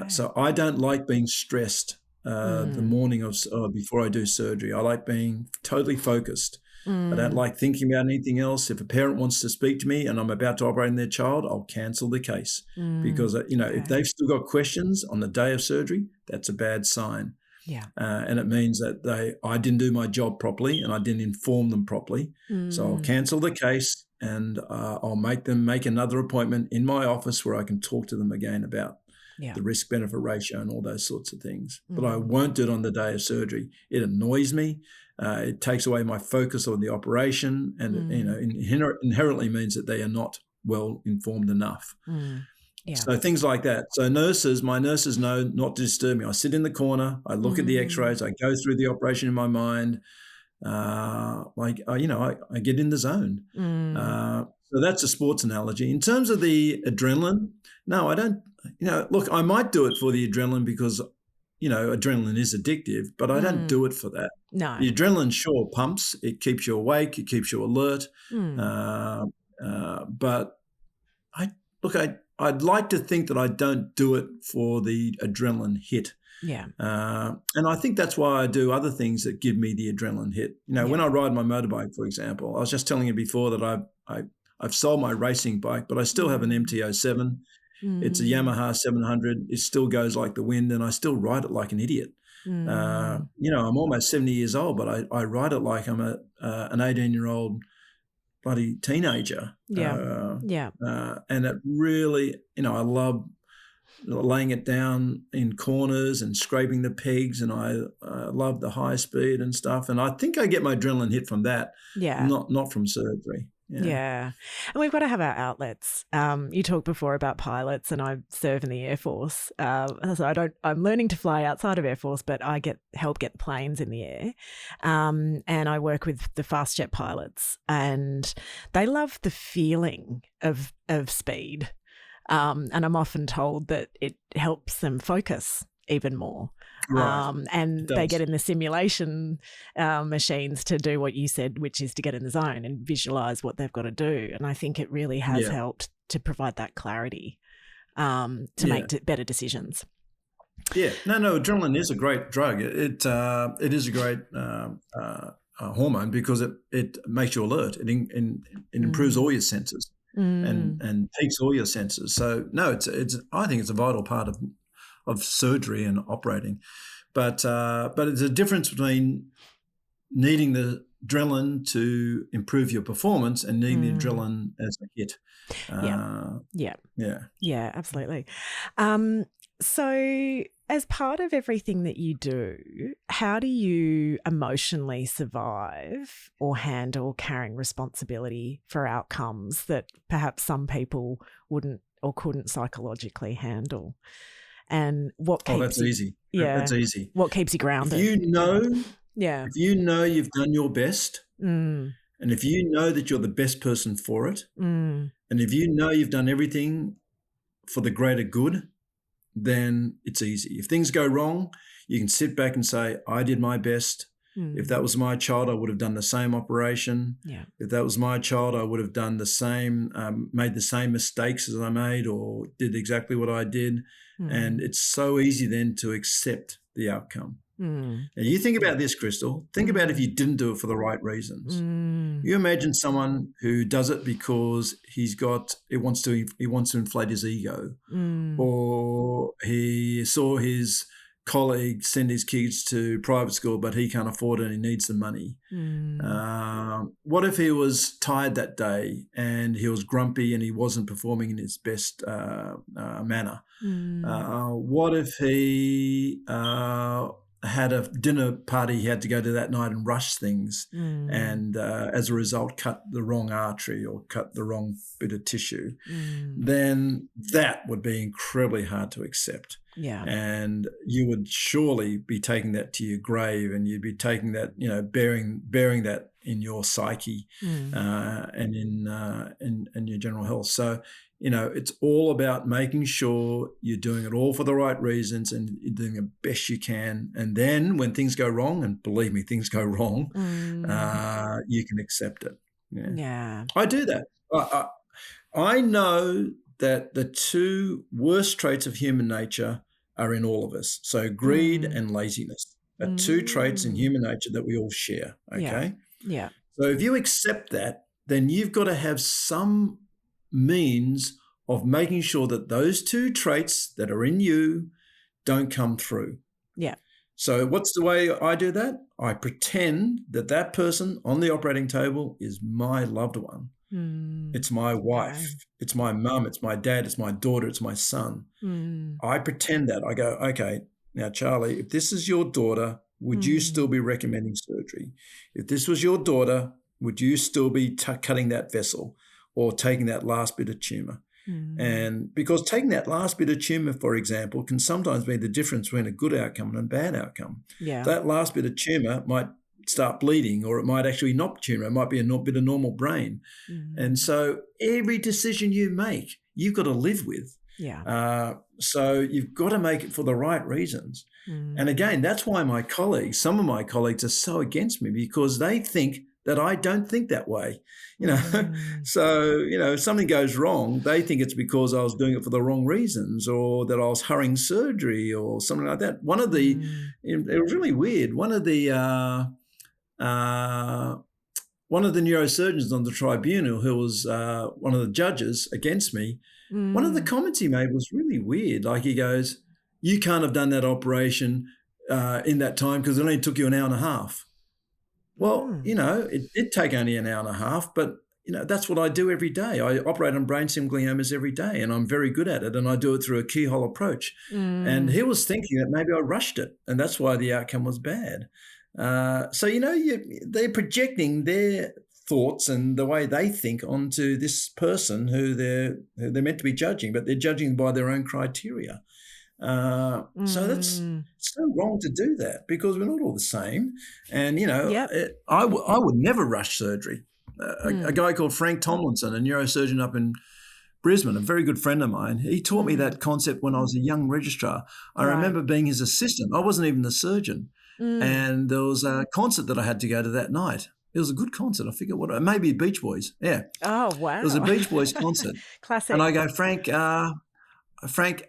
So I don't like being stressed the morning of before I do surgery. I like being totally focused. I don't like thinking about anything else. If a parent wants to speak to me and I'm about to operate on their child, I'll cancel the case because if they've still got questions on the day of surgery, that's a bad sign. Yeah. And it means that I didn't do my job properly and I didn't inform them properly. So I'll cancel the case and I'll make them make another appointment in my office where I can talk to them again about the risk-benefit ratio and all those sorts of things. But I won't do it on the day of surgery. It annoys me. It takes away my focus on the operation and inherently means that they are not well informed enough. Yeah. So things like that. So my nurses know not to disturb me. I sit in the corner. I look at the X-rays. I go through the operation in my mind. I get in the zone. So that's a sports analogy. In terms of the adrenaline, no, I don't. Look, I might do it for the adrenaline because adrenaline is addictive, but I don't do it for that. No. The adrenaline sure pumps. It keeps you awake. It keeps you alert. But I'd like to think that I don't do it for the adrenaline hit. Yeah. And I think that's why I do other things that give me the adrenaline hit. When I ride my motorbike, for example, I was just telling you before that I've sold my racing bike, but I still have an MT-07. It's a Yamaha 700. It still goes like the wind, and I still ride it like an idiot. I'm almost 70 years old, but I ride it like I'm an 18-year-old bloody teenager. Yeah. And it really, I love laying it down in corners and scraping the pegs, and I love the high speed and stuff. And I think I get my adrenaline hit from that, not from surgery. Yeah. And we've got to have our outlets. You talked before about pilots, and I serve in the Air Force. So I'm learning to fly outside of Air Force, but I help get planes in the air. And I work with the fast jet pilots, and they love the feeling of speed. And I'm often told that it helps them focus even more. Right. And they get in the simulation machines to do what you said, which is to get in the zone and visualize what they've got to do. And I think it really has helped to provide that clarity to make better decisions. Yeah. No, adrenaline is a great drug. It is a great hormone because it makes you alert. It improves all your senses and peaks all your senses. So no, I think it's a vital part of surgery and operating, but it's a difference between needing the adrenaline to improve your performance and needing the adrenaline as a hit. Yeah, absolutely. So as part of everything that you do, how do you emotionally survive or handle carrying responsibility for outcomes that perhaps some people wouldn't or couldn't psychologically handle? And what keeps that's easy. Yeah, that's easy. What keeps you grounded? If you know you've done your best, and if you know that you're the best person for it, and if you know you've done everything for the greater good, then it's easy. If things go wrong, you can sit back and say, I did my best. If that was my child, I would have done the same operation. Yeah. If that was my child, I would have done the same, made the same mistakes as I made, or did exactly what I did. And it's so easy then to accept the outcome. Now you think about this, Crystal. Think about if you didn't do it for the right reasons. You imagine someone who does it because he wants to inflate his ego, or he saw his colleague send his kids to private school, but he can't afford it and he needs the money. What if he was tired that day and he was grumpy and he wasn't performing in his best manner? What if he had a dinner party he had to go to that night and rush things and as a result cut the wrong artery or cut the wrong bit of tissue? Then that would be incredibly hard to accept. Yeah. And you would surely be taking that to your grave, and you'd be taking that, bearing that in your psyche and in your general health. So, it's all about making sure you're doing it all for the right reasons and you're doing the best you can. And then when things go wrong, and believe me, things go wrong, you can accept it. Yeah. I do that. I know that the two worst traits of human nature are in all of us. So greed and laziness are two traits in human nature that we all share, okay? Yeah. So if you accept that, then you've got to have some means of making sure that those two traits that are in you don't come through. Yeah. So what's the way I do that? I pretend that person on the operating table is my loved one. It's my wife, it's my mum, it's my dad, it's my daughter, it's my son. I pretend that. I go, okay, now Charlie, if this is your daughter, would you still be recommending surgery? If this was your daughter, would you still be cutting that vessel or taking that last bit of tumor? And because taking that last bit of tumor, for example, can sometimes be the difference between a good outcome and a bad outcome. Yeah. That last bit of tumor might start bleeding, or it might actually not tumor. It might be a bit of normal brain. And so every decision you make, you've got to live with. Yeah. So you've got to make it for the right reasons. And again, that's why some of my colleagues are so against me, because they think that I don't think that way. So, if something goes wrong, they think it's because I was doing it for the wrong reasons, or that I was hurrying surgery or something like that. It was really weird. One of the neurosurgeons on the tribunal, who was one of the judges against me, one of the comments he made was really weird. Like, he goes, you can't have done that operation in that time because it only took you an hour and a half. Well, it did take only an hour and a half, but that's what I do every day. I operate on brain stem gliomas every day, and I'm very good at it, and I do it through a keyhole approach. And he was thinking that maybe I rushed it, and that's why the outcome was bad. So, they're projecting their thoughts and the way they think onto this person who they're meant to be judging, but they're judging by their own criteria. So that's so wrong to do that, because we're not all the same. And, I would never rush surgery. A guy called Frank Tomlinson, a neurosurgeon up in Brisbane, a very good friend of mine, he taught me that concept when I was a young registrar. I remember being his assistant. I wasn't even the surgeon. And there was a concert that I had to go to that night. It was a good concert. I forget what, maybe Beach Boys. Yeah. Oh, wow. It was a Beach Boys concert. Classic. And I go, Frank,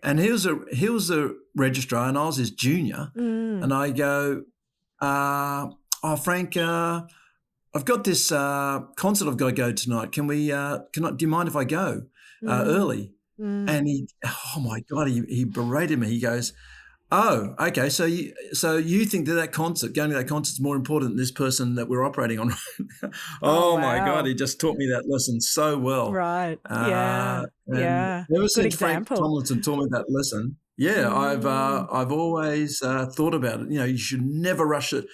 and he was a registrar and I was his junior. And I go, Frank, I've got this concert I've got to go tonight. Do you mind if I go early? And he, oh my God, he berated me. He goes, oh, okay. So you think that concert, going to that concert, is more important than this person that we're operating on? Oh, my God, he just taught me that lesson so well. Right. Yeah. Ever since Frank Tomlinson taught me that lesson, I've always thought about it. You should never rush it.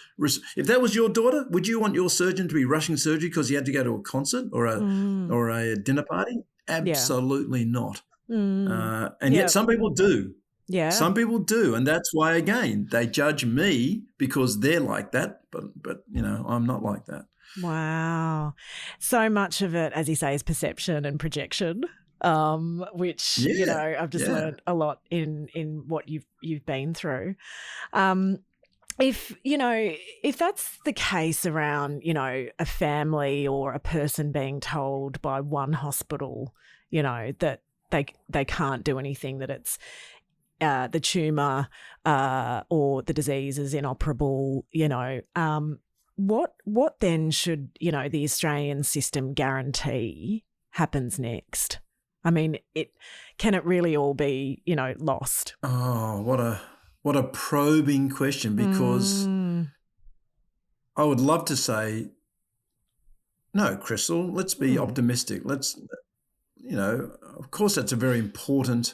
If that was your daughter, would you want your surgeon to be rushing surgery because he had to go to a concert or a dinner party? Absolutely not. And yet some people do. Yeah. Some people do, and that's why, again, they judge me because they're like that, but I'm not like that. Wow. So much of it, as you say, is perception and projection, which, I've just learned a lot in what you've been through. If that's the case around, a family or a person being told by one hospital, that they can't do anything, that it's the tumour or the disease is inoperable, what then should, the Australian system guarantee happens next? I mean, can it really all be, lost? Oh, what a probing question, because I would love to say, no, Crystal, let's be optimistic. Let's, of course that's a very important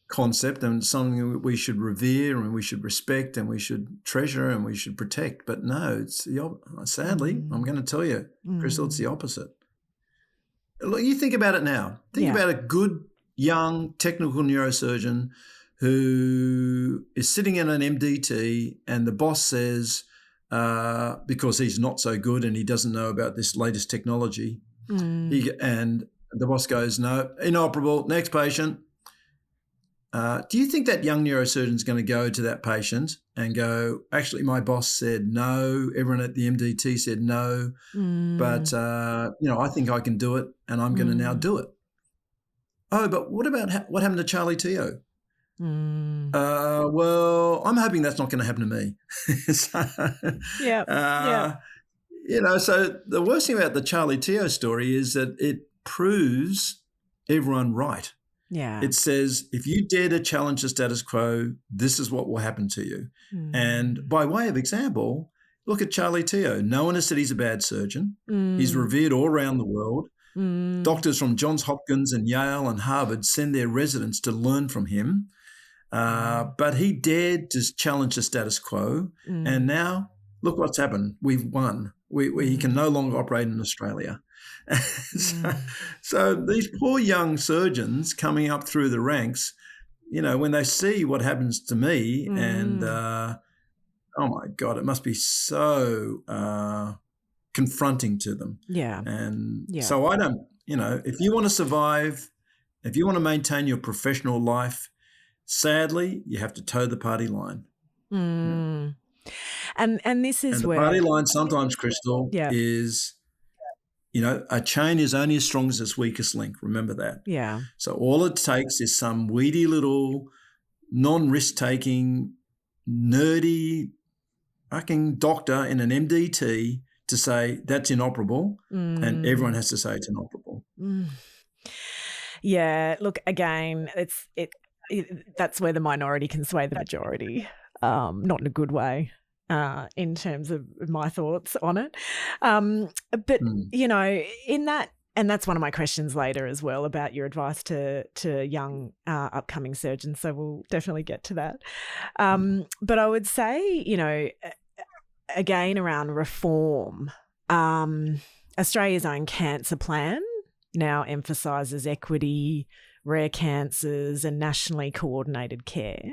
concept and something we should revere and we should respect and we should treasure and we should protect. But no, it's sadly, I'm going to tell you, Crystal, it's the opposite. Look, you think about it now. Think about a good, young, technical neurosurgeon who is sitting in an MDT and the boss says, because he's not so good and he doesn't know about this latest technology, and the boss goes, no, inoperable, next patient. Do you think that young neurosurgeon is going to go to that patient and go, actually, my boss said no, everyone at the MDT said no, but, I think I can do it and I'm going to now do it. Oh, but what happened to Charlie Teo? Well, I'm hoping that's not going to happen to me. So the worst thing about the Charlie Teo story is that it proves everyone right. Yeah. It says, if you dare to challenge the status quo, this is what will happen to you. And by way of example, look at Charlie Teo. No one has said he's a bad surgeon. He's revered all around the world. Doctors from Johns Hopkins and Yale and Harvard send their residents to learn from him. But he dared to challenge the status quo. And now, look what's happened. We've won. He can no longer operate in Australia. So these poor young surgeons coming up through the ranks, when they see what happens to me and, oh my God, it must be so confronting to them. Yeah. And so I don't, if you want to survive, if you want to maintain your professional life, sadly, you have to toe the party line. And this is where the party line sometimes, Crystal, is, a chain is only as strong as its weakest link. Remember that. Yeah. So all it takes is some weedy little non-risk-taking, nerdy fucking doctor in an MDT to say that's inoperable, and everyone has to say it's inoperable. Yeah. Look, again, that's where the minority can sway the majority, not in a good way. In terms of my thoughts on it. But, in that that's one of my questions later as well about your advice to young upcoming surgeons. So we'll definitely get to that. But I would say, again, around reform, Australia's own cancer plan now emphasises equity, rare cancers and nationally coordinated care.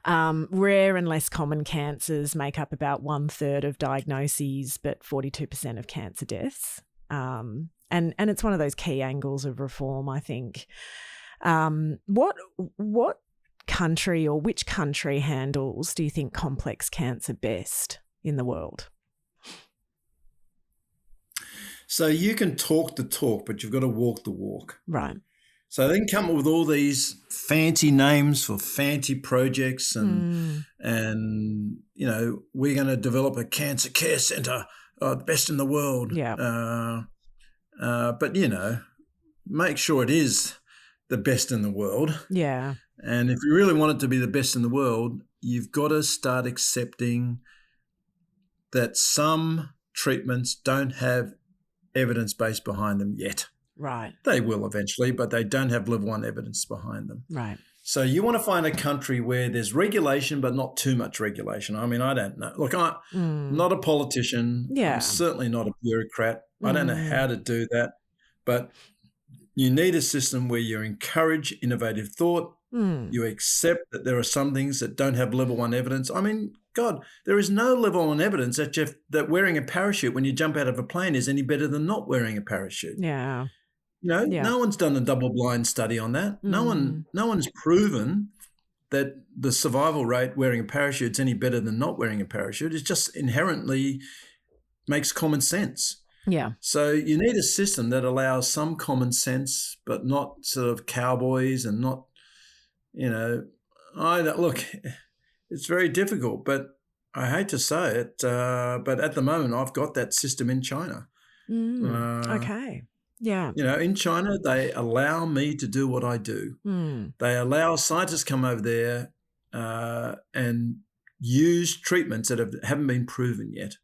Rare and less common cancers make up about 1/3 of diagnoses, but 42% of cancer deaths. And it's one of those key angles of reform, I think. What country or which country handles, do you think, complex cancer best in the world? So you can talk the talk, but you've got to walk the walk. Right. So they can come up with all these fancy names for fancy projects and we're going to develop a cancer care centre, best in the world. Yeah. But, make sure it is the best in the world. Yeah. And if you really want it to be the best in the world, you've got to start accepting that some treatments don't have evidence base behind them yet. Right. They will eventually, but they don't have level 1 evidence behind them. Right. So you want to find a country where there's regulation, but not too much regulation. I mean, I don't know. Look, I'm not a politician. Yeah. I'm certainly not a bureaucrat. I don't know how to do that. But you need a system where you encourage innovative thought. You accept that there are some things that don't have level 1 evidence. I mean, God, there is no level 1 evidence that wearing a parachute when you jump out of a plane is any better than not wearing a parachute. Yeah. No one's done a double-blind study on that. No one's proven that the survival rate wearing a parachute is any better than not wearing a parachute. It just inherently makes common sense. Yeah. So you need a system that allows some common sense, but not sort of cowboys and not, look, it's very difficult, but I hate to say it, but at the moment I've got that system in China. Okay. Yeah. In China, they allow me to do what I do. They allow scientists to come over there and use treatments that haven't been proven yet.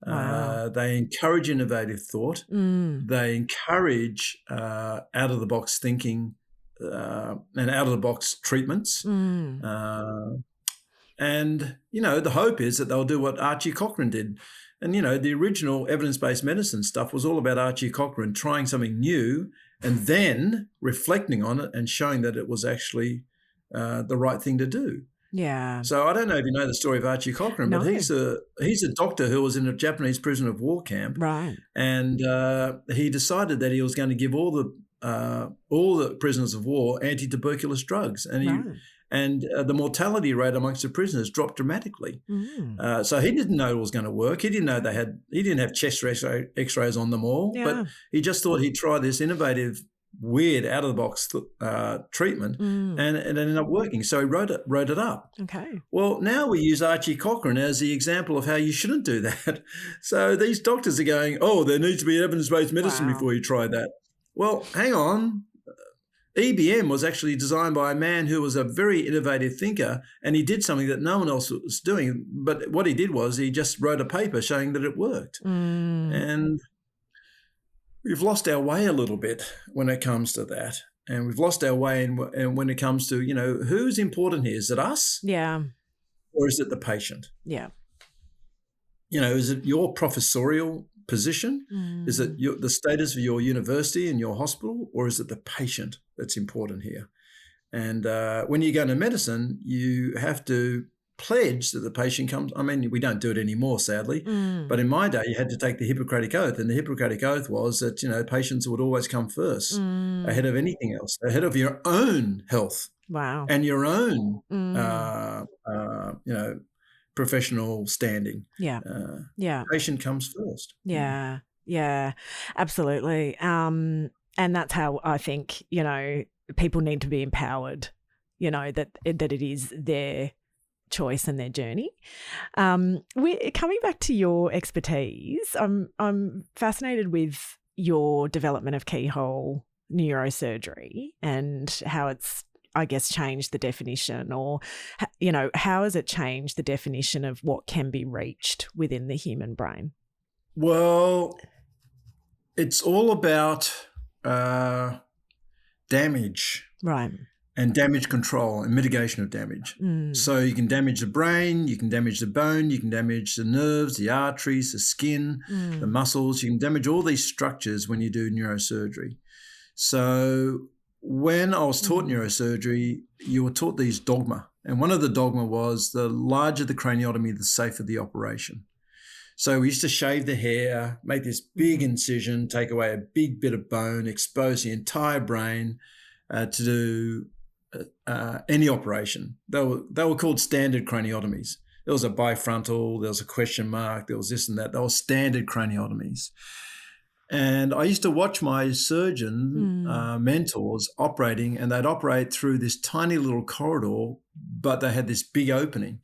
Wow. They encourage innovative thought. They encourage out-of-the-box thinking and out-of-the-box treatments. And, the hope is that they'll do what Archie Cochrane did. And, the original evidence-based medicine stuff was all about Archie Cochrane trying something new and then reflecting on it and showing that it was actually the right thing to do. Yeah. So I don't know if you know the story of Archie Cochrane, but he's a doctor who was in a Japanese prisoner of war camp. Right. And he decided that he was going to give all the prisoners of war anti-tuberculous drugs. And the mortality rate amongst the prisoners dropped dramatically. So he didn't know it was going to work. He didn't know he didn't have chest X-rays on them all. Yeah. But he just thought he'd try this innovative, weird, out-of-the-box treatment, and it ended up working. So he wrote it up. Okay. Well, now we use Archie Cochrane as the example of how you shouldn't do that. So these doctors are going, there needs to be evidence-based medicine before you try that. Well, hang on. EBM was actually designed by a man who was a very innovative thinker, and he did something that no one else was doing. But what he did was he just wrote a paper showing that it worked. And we've lost our way a little bit when it comes to that. And we've lost our way and when it comes to, who's important here? Is it us? Yeah. Or is it the patient? Yeah. Is it your professorial position? Is it the status of your university and your hospital, or is it the patient that's important here? And when you go into medicine, you have to pledge that the patient comes. I mean, we don't do it anymore, sadly, but in my day, you had to take the Hippocratic Oath, and the Hippocratic Oath was that, patients would always come first ahead of anything else, ahead of your own health. Wow. And your own, professional standing. Yeah. Patient comes first. Yeah. Yeah, absolutely. And that's how I think, people need to be empowered, that it is their choice and their journey. We're coming back to your expertise. I'm fascinated with your development of keyhole neurosurgery and how it's, I guess, changed the definition, or, how has it changed the definition of what can be reached within the human brain? Well, It's all about damage. Right. And damage control and mitigation of damage. So you can damage the brain, you can damage the bone, you can damage the nerves, the arteries, the skin, the muscles. You can damage all these structures when you do neurosurgery. So when I was taught neurosurgery, you were taught these dogma. And one of the dogma was the larger the craniotomy, the safer the operation. So we used to shave the hair, make this big incision, take away a big bit of bone, expose the entire brain to do any operation. They were called standard craniotomies. There was a bifrontal, there was a question mark, there was this and that. They were standard craniotomies. And I used to watch my surgeon mentors operating, and they'd operate through this tiny little corridor, but they had this big opening.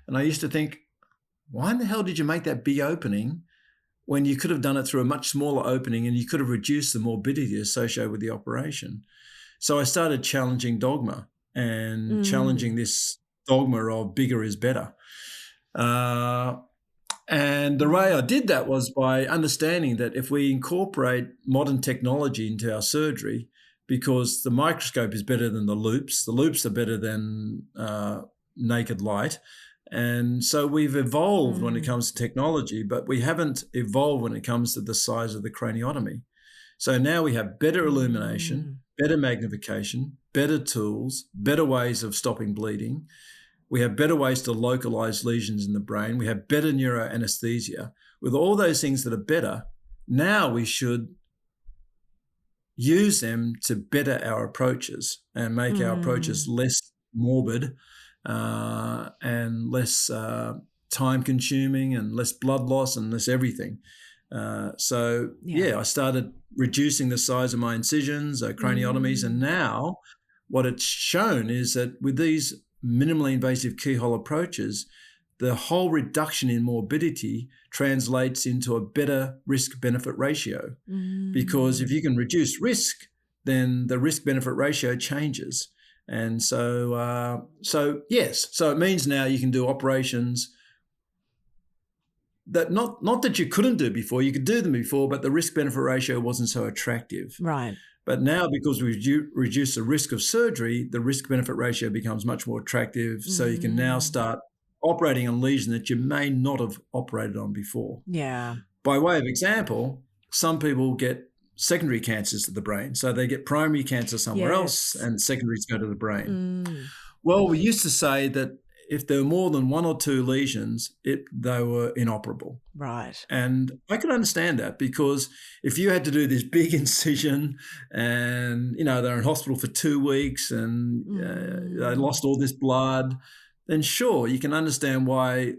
And I used to think, why in the hell did you make that big opening when you could have done it through a much smaller opening and you could have reduced the morbidity associated with the operation? So I started challenging dogma and challenging this dogma of bigger is better. And the way I did that was by understanding that if we incorporate modern technology into our surgery, because the microscope is better than the loops are better than naked light. And so we've evolved when it comes to technology, but we haven't evolved when it comes to the size of the craniotomy. So now we have better illumination, better magnification, better tools, better ways of stopping bleeding. We have better ways to localize lesions in the brain. We have better neuroanesthesia. With all those things that are better, now we should use them to better our approaches and make our approaches less morbid and less time-consuming and less blood loss and less everything. I started reducing the size of my incisions, craniotomies, and now what it's shown is that with these minimally invasive keyhole approaches, the whole reduction in morbidity translates into a better risk-benefit ratio. Because if you can reduce risk, then the risk-benefit ratio changes. And so it means now you can do operations that not that you couldn't do before, you could do them before, but the risk-benefit ratio wasn't so attractive. Right. But now, because we reduce the risk of surgery, the risk-benefit ratio becomes much more attractive. So you can now start operating on lesions that you may not have operated on before. Yeah. By way of example, some people get secondary cancers to the brain. So they get primary cancer somewhere else and secondaries go to the brain. Well, we used to say that if there were more than one or two lesions, they were inoperable. Right. And I could understand that, because if you had to do this big incision and, they're in hospital for 2 weeks and they lost all this blood, then sure, you can understand why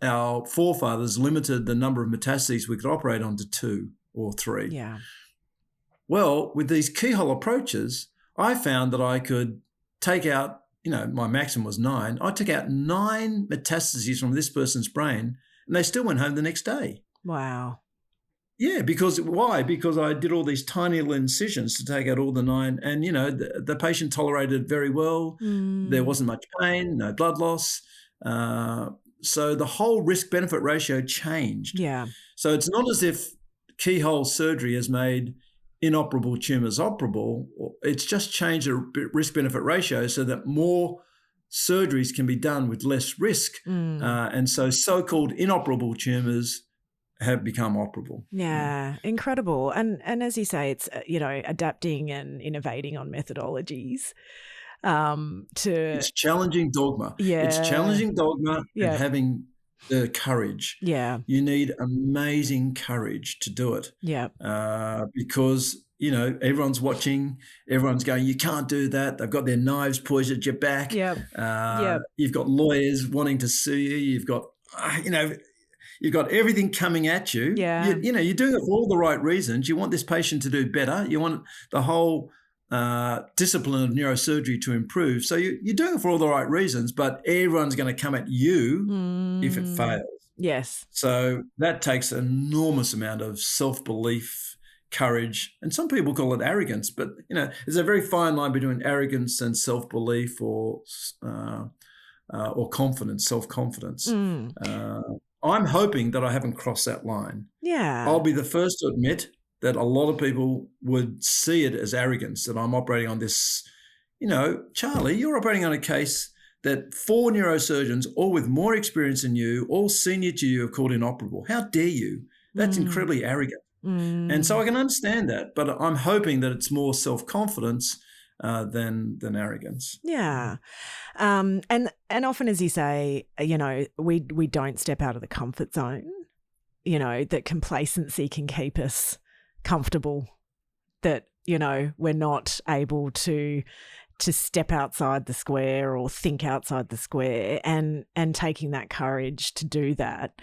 our forefathers limited the number of metastases we could operate on to 2 or 3. Yeah. Well, with these keyhole approaches, I found that I could take out, my maximum was 9. I took out 9 metastases from this person's brain and they still went home the next day. Wow. Yeah, why? Because I did all these tiny little incisions to take out all the 9 and, the patient tolerated it very well. There wasn't much pain, no blood loss. So the whole risk-benefit ratio changed. Yeah. So it's not as if keyhole surgery has made inoperable tumours operable. It's just changed the risk-benefit ratio so that more surgeries can be done with less risk. And so-called inoperable tumours have become operable. Yeah, incredible. And as you say, it's, adapting and innovating on methodologies It's challenging dogma. Yeah. It's challenging dogma and having the courage. Yeah. You need amazing courage to do it. Yeah. Because, everyone's watching, everyone's going, you can't do that. They've got their knives poised at your back. You've got lawyers wanting to sue you. You've got, you've got everything coming at you. Yeah. You're doing it for all the right reasons. You want this patient to do better. You want the whole discipline of neurosurgery to improve. So you're doing it for all the right reasons, but everyone's going to come at you if it fails. Yes. So that takes an enormous amount of self-belief, courage, and some people call it arrogance, but there's a very fine line between arrogance and self-belief or confidence, self-confidence. I'm hoping that I haven't crossed that line. Yeah. I'll be the first to admit that a lot of people would see it as arrogance, that I'm operating on this, Charlie, you're operating on a case that 4 neurosurgeons, all with more experience than you, all senior to you, have called inoperable. How dare you? That's incredibly arrogant. And so I can understand that, but I'm hoping that it's more self-confidence than arrogance. Yeah. And often, as you say, we don't step out of the comfort zone, that complacency can keep us comfortable, that, we're not able to step outside the square or think outside the square, and taking that courage to do that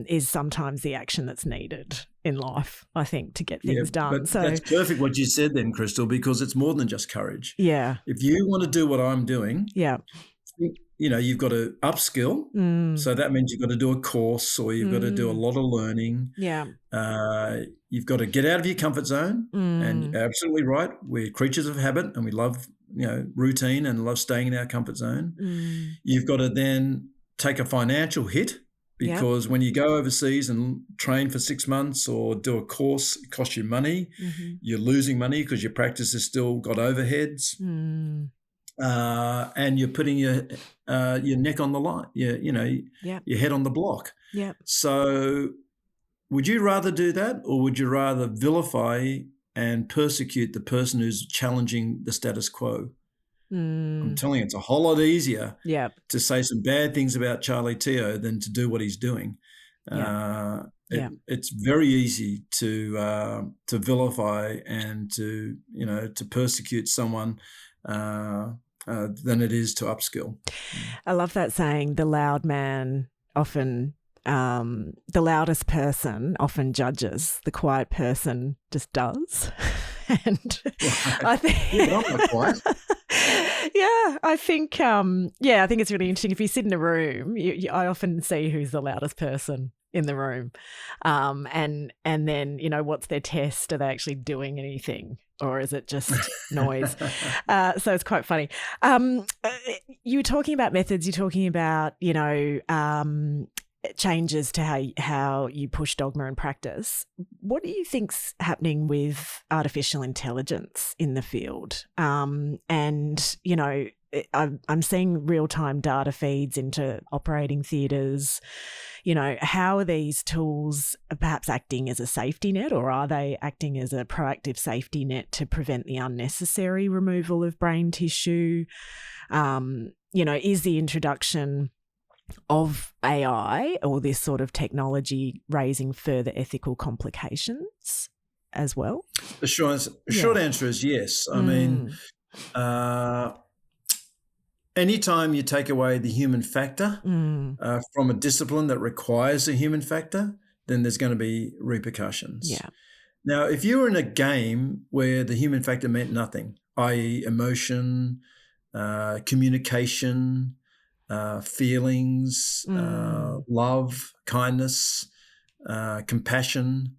is sometimes the action that's needed in life, I think, to get things done. But so that's perfect what you said then, Crystal, because it's more than just courage. Yeah. If you want to do what I'm doing, yeah, you've got to upskill. So that means you've got to do a course, or you've got to do a lot of learning. Yeah. You've got to get out of your comfort zone. And you're absolutely right. We're creatures of habit, and we love, routine and love staying in our comfort zone. You've got to then take a financial hit, because when you go overseas and train for 6 months or do a course, it costs you money. You're losing money because your practice has still got overheads. And you're putting your neck on the line, your head on the block. Yeah. So would you rather do that, or would you rather vilify and persecute the person who's challenging the status quo? I'm telling you, it's a whole lot easier to say some bad things about Charlie Teo than to do what he's doing. It's very easy to vilify and to persecute someone than it is to upskill. I love that saying, the loud man often, the loudest person often judges, the quiet person just does. And I think, but I'm not quiet. I think it's really interesting. If you sit in a room, I often see who's the loudest person in the room, and then what's their test? Are they actually doing anything, or is it just noise? So it's quite funny. You were talking about methods. You're talking about changes to how you push dogma in practice. What do you think's happening with artificial intelligence in the field? I'm seeing real-time data feeds into operating theatres. How are these tools perhaps acting as a safety net, or are they acting as a proactive safety net to prevent the unnecessary removal of brain tissue? Is the introduction of AI or this sort of technology raising further ethical complications as well? The short answer is yes. I mean, anytime you take away the human factor from a discipline that requires a human factor, then there's going to be repercussions. Yeah. Now, if you were in a game where the human factor meant nothing, i.e. emotion, communication, feelings, love, kindness, compassion,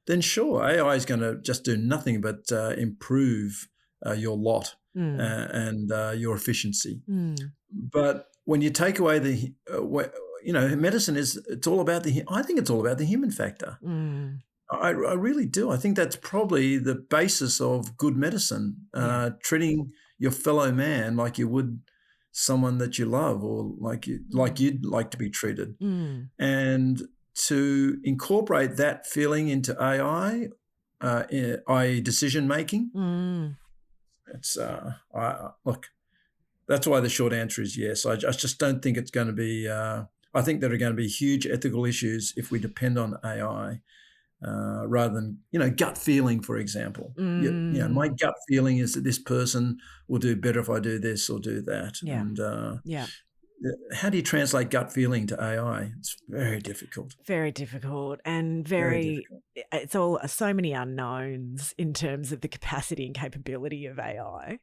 then sure, AI is going to just do nothing but improve your lot and your efficiency. But when you take away medicine I think it's all about the human factor. I really do. I think that's probably the basis of good medicine, treating your fellow man like you would someone that you love, or like you'd like to be treated, and to incorporate that feeling into AI, i.e. decision making. It's look, that's why the short answer is yes. I just don't think it's going to be. I think there are going to be huge ethical issues if we depend on AI. Rather than, gut feeling, for example. My gut feeling is that this person will do better if I do this or do that. Yeah. And how do you translate gut feeling to AI? It's very difficult. Very difficult, and it's all so many unknowns in terms of the capacity and capability of AI.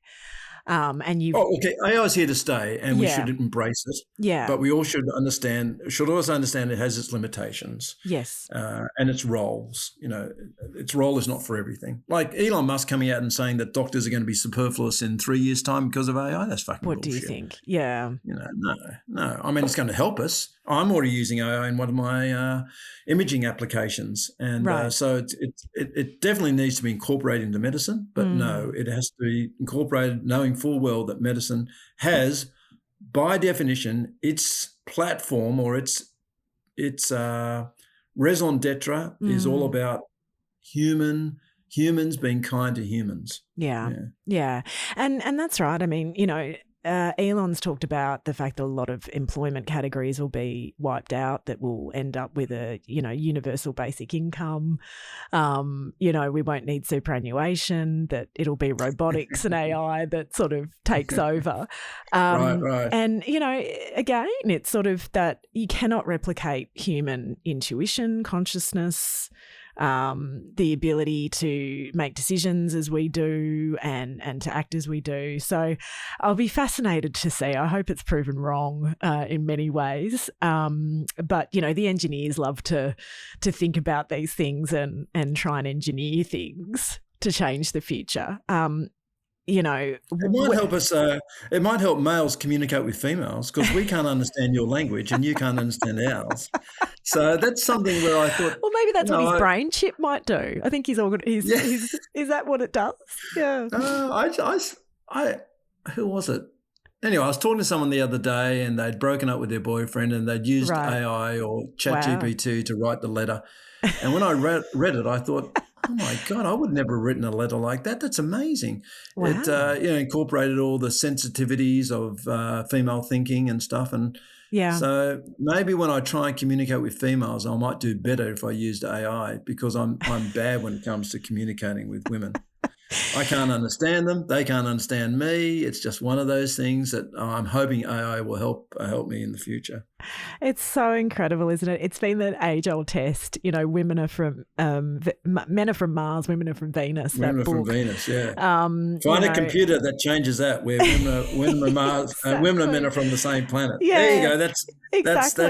AI is here to stay, and we should embrace it. Yeah. But we all should also understand it has its limitations. Yes. And its roles. Its role is not for everything. Like Elon Musk coming out and saying that doctors are going to be superfluous in 3 years' time because of AI. That's fucking bullshit. What do you think? Yeah. No. I mean, it's going to help us, I'm already using AI in one of my imaging applications, and Right. so it definitely needs to be incorporated into medicine. But no, it has to be incorporated, knowing full well that medicine has, by definition, its platform or its raison d'etre is all about humans being kind to humans. Yeah. And that's right. I mean, Elon's talked about the fact that a lot of employment categories will be wiped out, that will end up with a, universal basic income. We won't need superannuation, that it'll be robotics and AI that sort of takes over. Right. And, again, it's sort of that you cannot replicate human intuition, consciousness, the ability to make decisions as we do and to act as we do. So I'll be fascinated to see. I hope it's proven wrong in many ways. But, the engineers love to think about these things and try and engineer things to change the future. It might help us. It might help males communicate with females, because we can't understand your language and you can't understand ours. So that's something where I thought. Well, maybe that's what his brain chip might do. I think he's is that what it does? Yeah. Who was it? Anyway, I was talking to someone the other day, and they'd broken up with their boyfriend, and they'd used AI or ChatGPT to write the letter. And when I read it, I thought, oh my God, I would never have written a letter like that. That's amazing. Wow. It incorporated all the sensitivities of female thinking and stuff. And so maybe when I try and communicate with females, I might do better if I used AI, because I'm bad when it comes to communicating with women. I can't understand them. They can't understand me. It's just one of those things that I'm hoping AI will help me in the future. It's so incredible, isn't it? It's been that age-old test. Men are from men are from Mars, women are from Venus. Women are from Venus, yeah. Find a computer that changes that, where women are Mars, women and men are from the same planet. Yeah, there you go. That's exactly.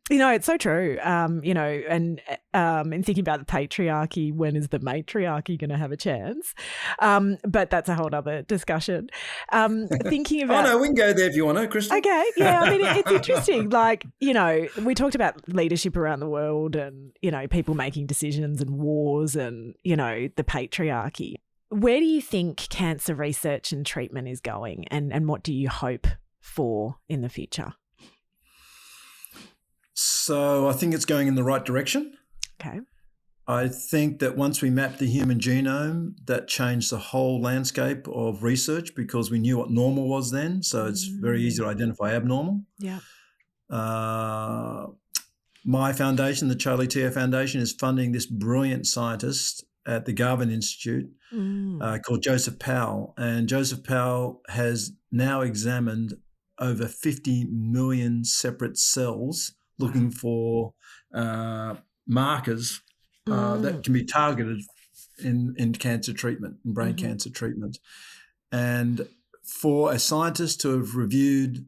Yeah. It's so true. And in thinking about the patriarchy, when is the matriarchy going to have a chance? But that's a whole other discussion. Thinking about. Oh no, we can go there if you want to, Kristen. Okay, yeah. I mean, it's interesting. Like, we talked about leadership around the world, and people making decisions and wars, and the patriarchy. Where do you think cancer research and treatment is going, and what do you hope for in the future? So I think it's going in the right direction. Okay. I think that once we mapped the human genome, that changed the whole landscape of research, because we knew what normal was then. So it's very easy to identify abnormal. Yeah. My foundation, the Charlie Teo Foundation, is funding this brilliant scientist at the Garvan Institute called Joseph Powell. And Joseph Powell has now examined over 50 million separate cells, looking for markers that can be targeted in cancer treatment, in brain cancer treatment. And for a scientist to have reviewed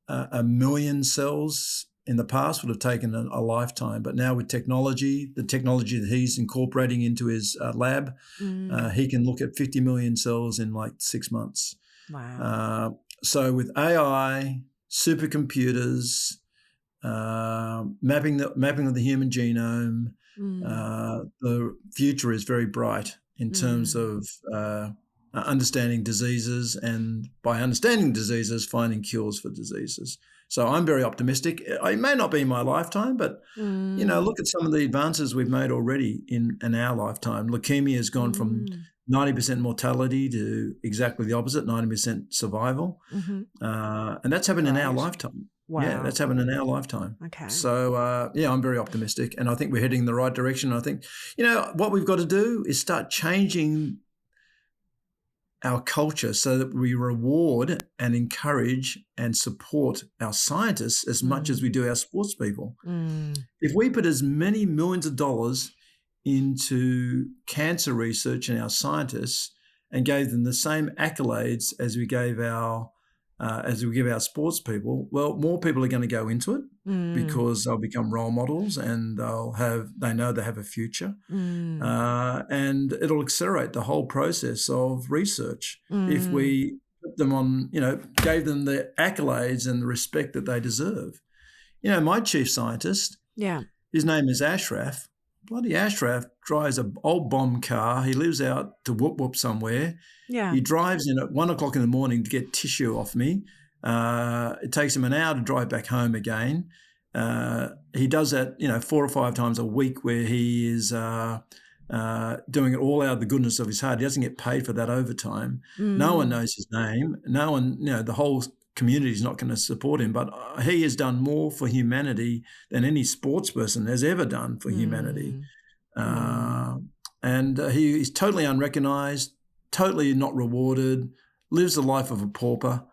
1 million cells in the past would have taken a lifetime. But now with technology, the technology that he's incorporating into his lab, he can look at 50 million cells in like 6 months. Wow. So with AI, supercomputers, mapping of the human genome, the future is very bright in terms of understanding diseases, and by understanding diseases, finding cures for diseases. So I'm very optimistic. It may not be in my lifetime, but look at some of the advances we've made already in our lifetime. Leukemia has gone from 90% mortality to exactly the opposite, 90% survival. And that's happened in our lifetime. Wow. Yeah, that's happened in our lifetime. Okay. So, I'm very optimistic, and I think we're heading in the right direction. I think, what we've got to do is start changing our culture so that we reward and encourage and support our scientists as much as we do our sports people. If we put as many millions of dollars into cancer research and our scientists and gave them the same accolades as we give our sports people, well, more people are going to go into it because they'll become role models, and they know they have a future, and it'll accelerate the whole process of research. If we put put them on, gave them the accolades and the respect that they deserve. My chief scientist, his name is Ashraf. Bloody Ashraf drives an old bomb car. He lives out to Whoop Whoop somewhere. Yeah. He drives in at 1 o'clock in the morning to get tissue off me. It takes him an hour to drive back home again. He does that, 4 or 5 times a week where he is doing it all out of the goodness of his heart. He doesn't get paid for that overtime. No one knows his name. No one, the whole community is not going to support him, but he has done more for humanity than any sports person has ever done for humanity. And he is totally unrecognised, totally not rewarded, lives the life of a pauper.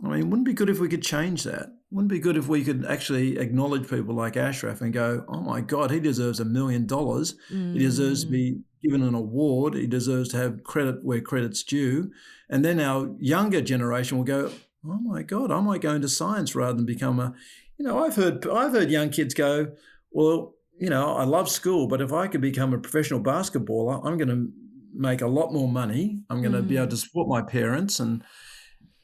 I mean, wouldn't it be good if we could change that? Wouldn't it be good if we could actually acknowledge people like Ashraf and go, oh my God, he deserves $1 million. He deserves to be given an award. He deserves to have credit where credit's due. And then our younger generation will go, oh my God, I might go into science rather than become I've heard young kids go, well, I love school, but if I could become a professional basketballer, I'm going to make a lot more money. I'm going to be able to support my parents. And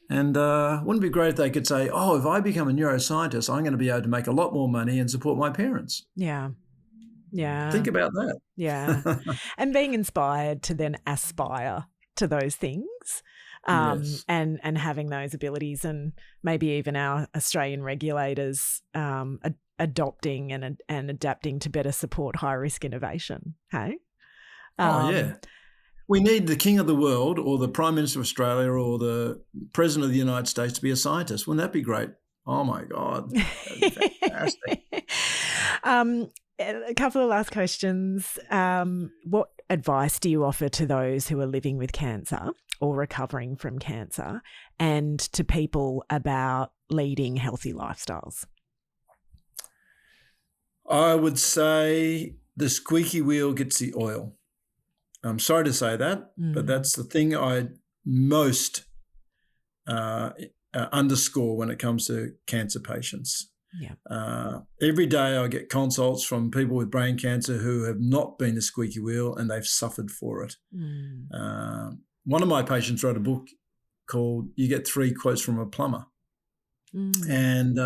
wouldn't it be great if they could say, oh, if I become a neuroscientist, I'm going to be able to make a lot more money and support my parents. Yeah. Yeah. Think about that. Yeah. And being inspired to then aspire to those things. Yes. And having those abilities, and maybe even our Australian regulators adopting and adapting to better support high-risk innovation, hey? We need the king of the world or the Prime Minister of Australia or the President of the United States to be a scientist. Wouldn't that be great? Oh, my God. That'd be fantastic. A couple of last questions. What advice do you offer to those who are living with cancer or recovering from cancer, and to people about leading healthy lifestyles? I would say the squeaky wheel gets the oil. I'm sorry to say that, but that's the thing I most underscore when it comes to cancer patients. Yeah. Every day I get consults from people with brain cancer who have not been the squeaky wheel and they've suffered for it. One of my patients wrote a book called You Get 3 Quotes from a Plumber. And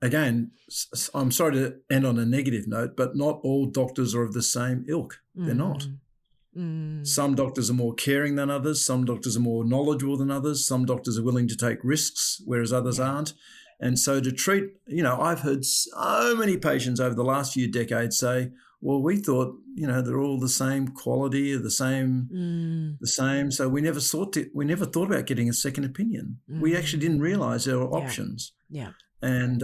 again, I'm sorry to end on a negative note, but not all doctors are of the same ilk. They're not. Some doctors are more caring than others. Some doctors are more knowledgeable than others. Some doctors are willing to take risks, whereas others aren't. And so to treat, I've heard so many patients over the last few decades say, well, we thought, they're all the same quality, the same. So we never thought about getting a second opinion. We actually didn't realise there were options. Yeah. And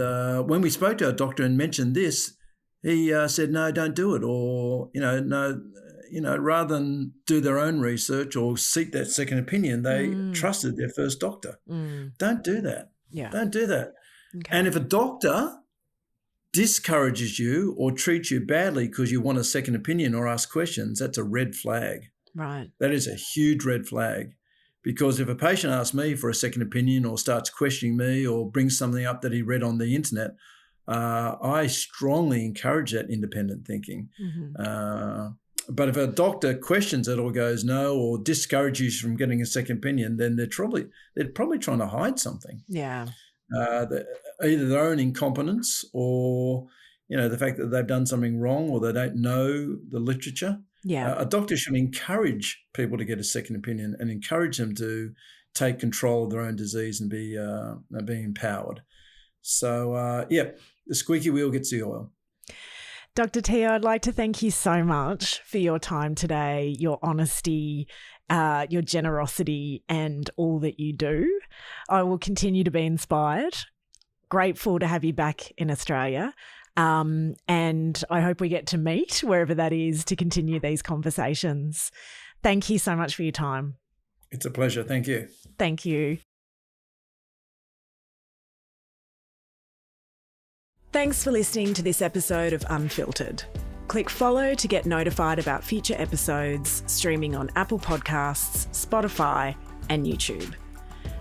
when we spoke to our doctor and mentioned this, he said, no, don't do it. Or, no, rather than do their own research or seek that second opinion, they trusted their first doctor. Don't do that. Yeah. Don't do that. Okay. And if a doctor discourages you or treats you badly because you want a second opinion or ask questions, that's a red flag. Right. That is a huge red flag. Because if a patient asks me for a second opinion or starts questioning me or brings something up that he read on the internet, I strongly encourage that independent thinking. But if a doctor questions it or goes no or discourages you from getting a second opinion, then they're probably trying to hide something. Yeah. Either their own incompetence or the fact that they've done something wrong or they don't know the literature. Yeah. A doctor should encourage people to get a second opinion and encourage them to take control of their own disease and be empowered. So, the squeaky wheel gets the oil. Dr. Teo, I'd like to thank you so much for your time today, your honesty, your generosity, and all that you do. I will continue to be inspired. Grateful to have you back in Australia. And I hope we get to meet wherever that is to continue these conversations. Thank you so much for your time. It's a pleasure. Thank you. Thank you. Thanks for listening to this episode of Unfiltered. Click follow to get notified about future episodes streaming on Apple Podcasts, Spotify, and YouTube.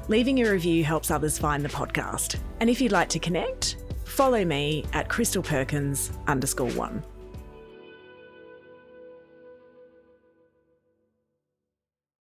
Leaving a review helps others find the podcast. And if you'd like to connect, follow me at crystalperkins_1.